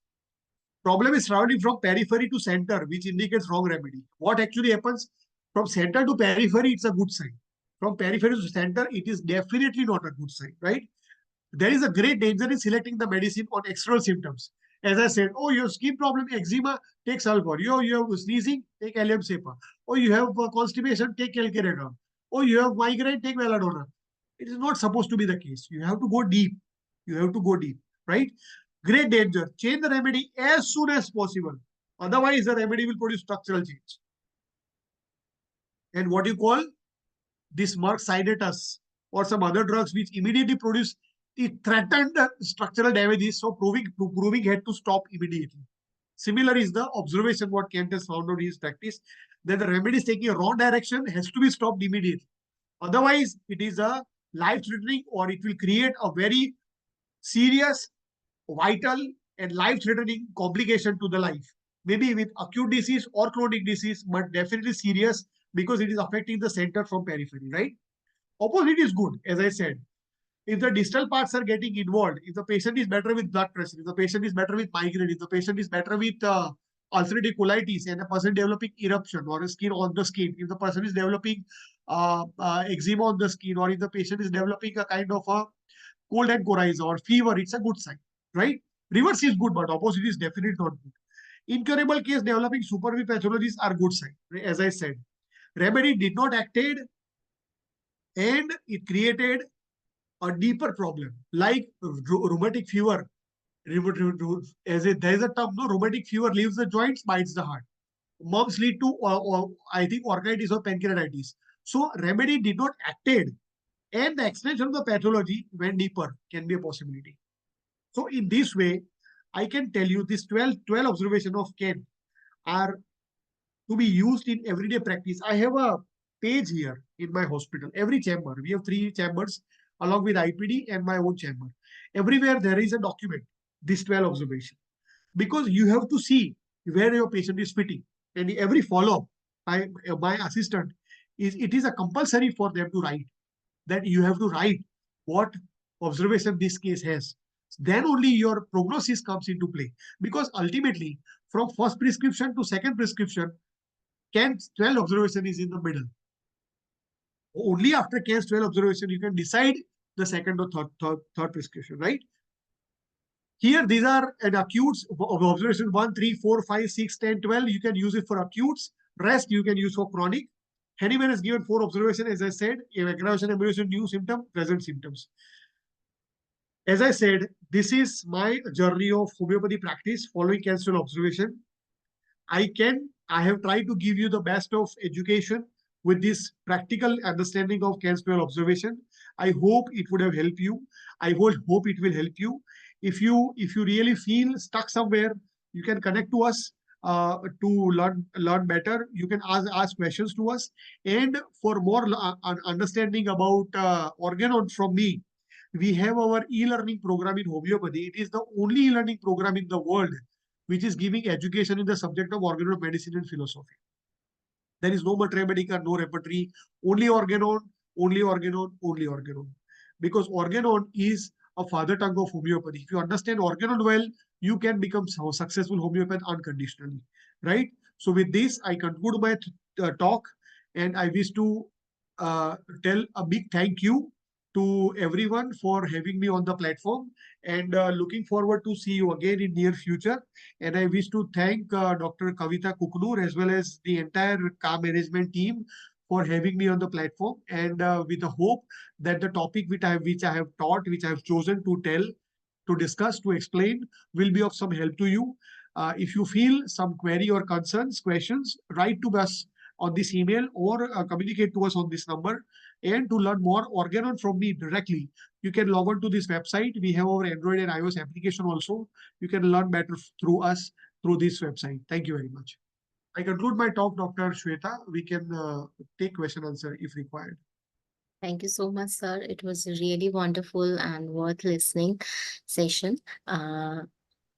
Problem is traveling from periphery to center, which indicates wrong remedy. What actually happens from center to periphery, it's a good sign. From periphery to center, it is definitely not a good sign, right? There is a great danger in selecting the medicine on external symptoms. As I said, oh, you have skin problem, eczema, take sulfur. You have sneezing, take allium cepa. Or you have constipation, take calciratum. Or you have migraine, take belladonna. It is not supposed to be the case. You have to go deep. You have to go deep, right? Great danger. Change the remedy as soon as possible. Otherwise, the remedy will produce structural change. And what you call this Merck Sidetus or some other drugs which immediately produce the threatened structural damages, so proving had to stop immediately. Similar is the observation what Kent has found out in his practice, that the remedy is taking a wrong direction has to be stopped immediately. Otherwise, it is a life-threatening or it will create a very serious, vital and life-threatening complication to the life. Maybe with acute disease or chronic disease, but definitely serious because it is affecting the center from periphery, right? Opposite is good, as I said. If the distal parts are getting involved, if the patient is better with blood pressure, if the patient is better with migraine, if the patient is better with ulcerative colitis and a person developing eruption or a skin on the skin, if the person is developing eczema on the skin, or if the patient is developing a kind of a cold and coryza or fever, it's a good sign, right? Reverse is good, but opposite is definitely not good. Incurable case developing superV pathologies are good sign. As I said, remedy did not acted and it created a deeper problem like rheumatic fever. There is a term, no, rheumatic fever leaves the joints, bites the heart. Mumps lead to, I think, orchitis or pancreatitis. So remedy did not acted, and the extension of the pathology went deeper can be a possibility. So in this way, I can tell you this 12 observation of Ken are to be used in everyday practice. I have a page here in my hospital. Every chamber, we have 3 chambers along with IPD and my own chamber. Everywhere there is a document, this 12 observation, because you have to see where your patient is fitting. And every follow-up by my assistant it is a compulsory for them to write that you have to write what observation this case has. Then only your prognosis comes into play, because ultimately from first prescription to second prescription, Kent's 12 observation is in the middle. Only after Kent's 12 observation, you can decide the second or third prescription, right? Here, these are an acutes of observation 1, 3, 4, 5, 6, 10, 12. You can use it for acutes. Rest you can use for chronic. Haniman has given 4 observation, as I said, aggravation, amelioration, new symptom, present symptoms. As I said, this is my journey of homeopathy practice following Kent's 12 observation. I have tried to give you the best of education with this practical understanding of Kent's 12 observation. I hope it would have helped you. I hope it will help you. If you really feel stuck somewhere, you can connect to us to learn better. You can ask questions to us. And for more understanding about organon from me, we have our e-learning program in homeopathy. It is the only e-learning program in the world which is giving education in the subject of organon medicine and philosophy. There is no materia medica, no repertory, only organon, only organon, only organon. Because organon is a father tongue of homeopathy. If you understand organon well, you can become a successful homeopath unconditionally, right? So with this, I conclude my talk, and I wish to tell a big thank you to everyone for having me on the platform, and looking forward to see you again in near future. And I wish to thank Dr. Kavita Kuknur as well as the entire KHA management team for having me on the platform, and with the hope that the topic which I have taught, which I have chosen to tell, to discuss, to explain, will be of some help to you. If you feel some query or concerns, questions, write to us on this email or communicate to us on this number. And to learn more organon from me directly, you can log on to this website. We have our Android and iOS application also. You can learn better through us through this website. Thank you very much. I conclude my talk, Dr. Shweta. We can take question answer if required. Thank you so much, sir. It was a really wonderful and worth listening session. And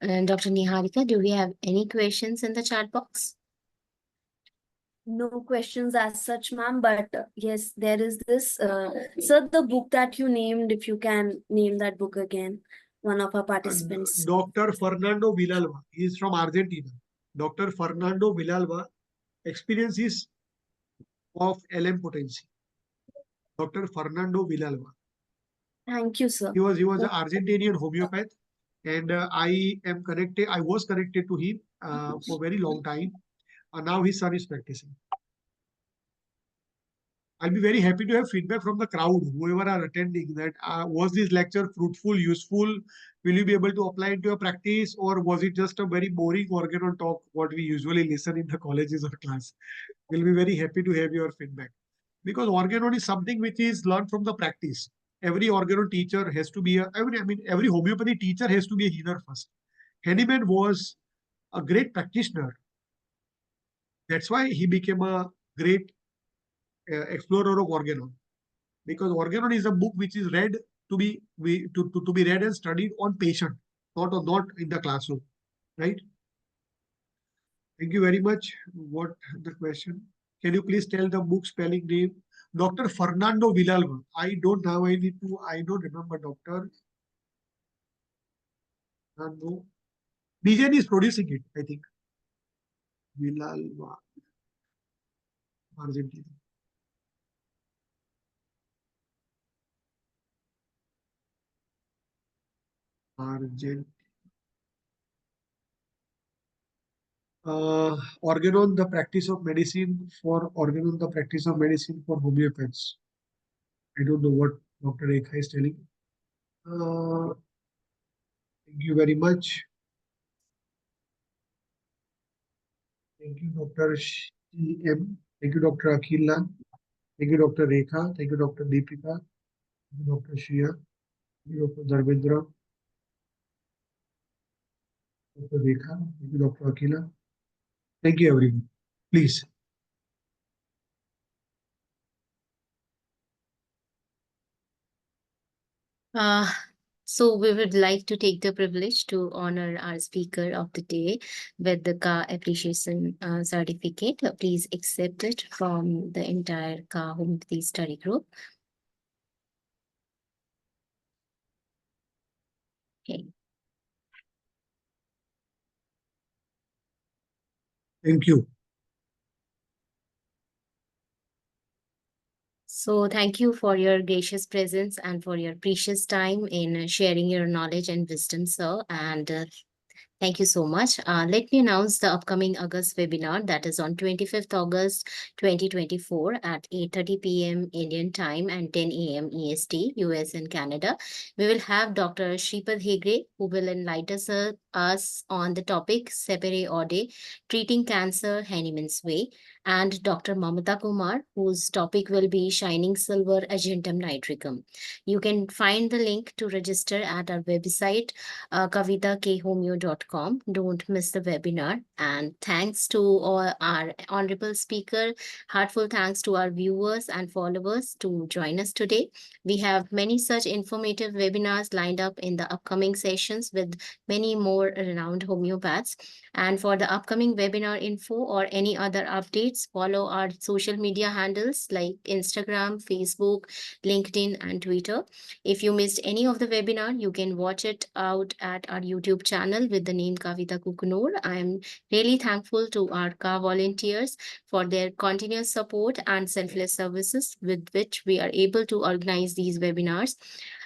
Dr. Niharika, do we have any questions in the chat box? No questions as such, ma'am, but yes, there is this. Sir, the book that you named, if you can name that book again, one of our participants. Dr. Fernando Villalba. He is from Argentina. Dr. Fernando Villalba, Experiences of LM Potency. Dr. Fernando Villalba. Thank you, sir. He was an Argentinian homeopath, and I was connected to him for a very long time. Now his son is practicing. I'll be very happy to have feedback from the crowd, whoever are attending, that was this lecture fruitful, useful? Will you be able to apply it to your practice, or was it just a very boring organon talk, what we usually listen in the colleges or class? We'll be very happy to have your feedback, because organon is something which is learned from the practice. Every organon teacher has to be every homeopathy teacher has to be a healer first. Hahnemann was a great practitioner. That's why he became a great explorer of organon, because organon is a book which is read to be read and studied on patient, not in the classroom, right? Thank you very much. What the question? Can you please tell the book spelling name? Dr. Fernando Villalba. I don't remember Dr. Fernando. BJN is producing it, I think. Villalba, Argentina. Argentina. organon, the practice of medicine for homeopaths. I don't know what Dr. Rekha is telling. Thank you very much. Thank you, Dr. CM. Thank you, Dr. Akila. Thank you, Dr. Rekha. Thank you, Dr. Deepika. Thank you, Dr. Shia. Thank you, Dr. Dharmendra. Dr. Rekha. Thank you, Dr. Akila. Thank you, everyone. Please. So we would like to take the privilege to honor our speaker of the day with the KHA Appreciation Certificate. Please accept it from the entire KHA Homeopathy Study Group. Okay. Thank you. So thank you for your gracious presence and for your precious time in sharing your knowledge and wisdom, sir. And thank you so much. Let me announce the upcoming August webinar that is on 25th August 2024 at 8:30 p.m. Indian time and 10 a.m. EST, US and Canada. We will have Dr. Shripad Hegre, who will enlighten us on the topic Separe Ode, Treating Cancer Henneman's Way, and Dr. Mamata Kumar, whose topic will be Shining Silver Argentum Nitricum. You can find the link to register at our website, kavitakhomeopathy.com. Don't miss the webinar. And thanks to all our honorable speaker. Heartfelt thanks to our viewers and followers to join us today. We have many such informative webinars lined up in the upcoming sessions with many more renowned homeopaths. And for the upcoming webinar info or any other updates, follow our social media handles like Instagram, Facebook, LinkedIn, and Twitter. If you missed any of the webinar, you can watch it out at our YouTube channel with the name Kavita Kukunur. I am really thankful to our KHA volunteers for their continuous support and selfless services with which we are able to organize these webinars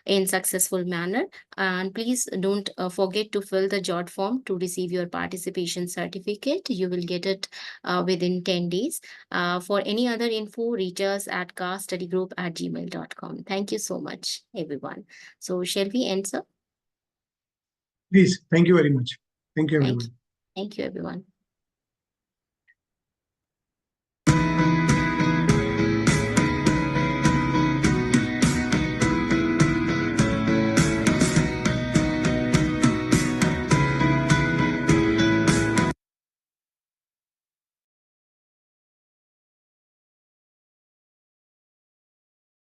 in successful manner. And please don't forget to fill the jot form to receive your participation certificate. You will get it within 10 days. For any other info, reach us at kstudygroup@gmail.com. Thank you so much, everyone. So shall we end, sir? Please. Thank you very much. Thank you, everyone. Thank you, everyone.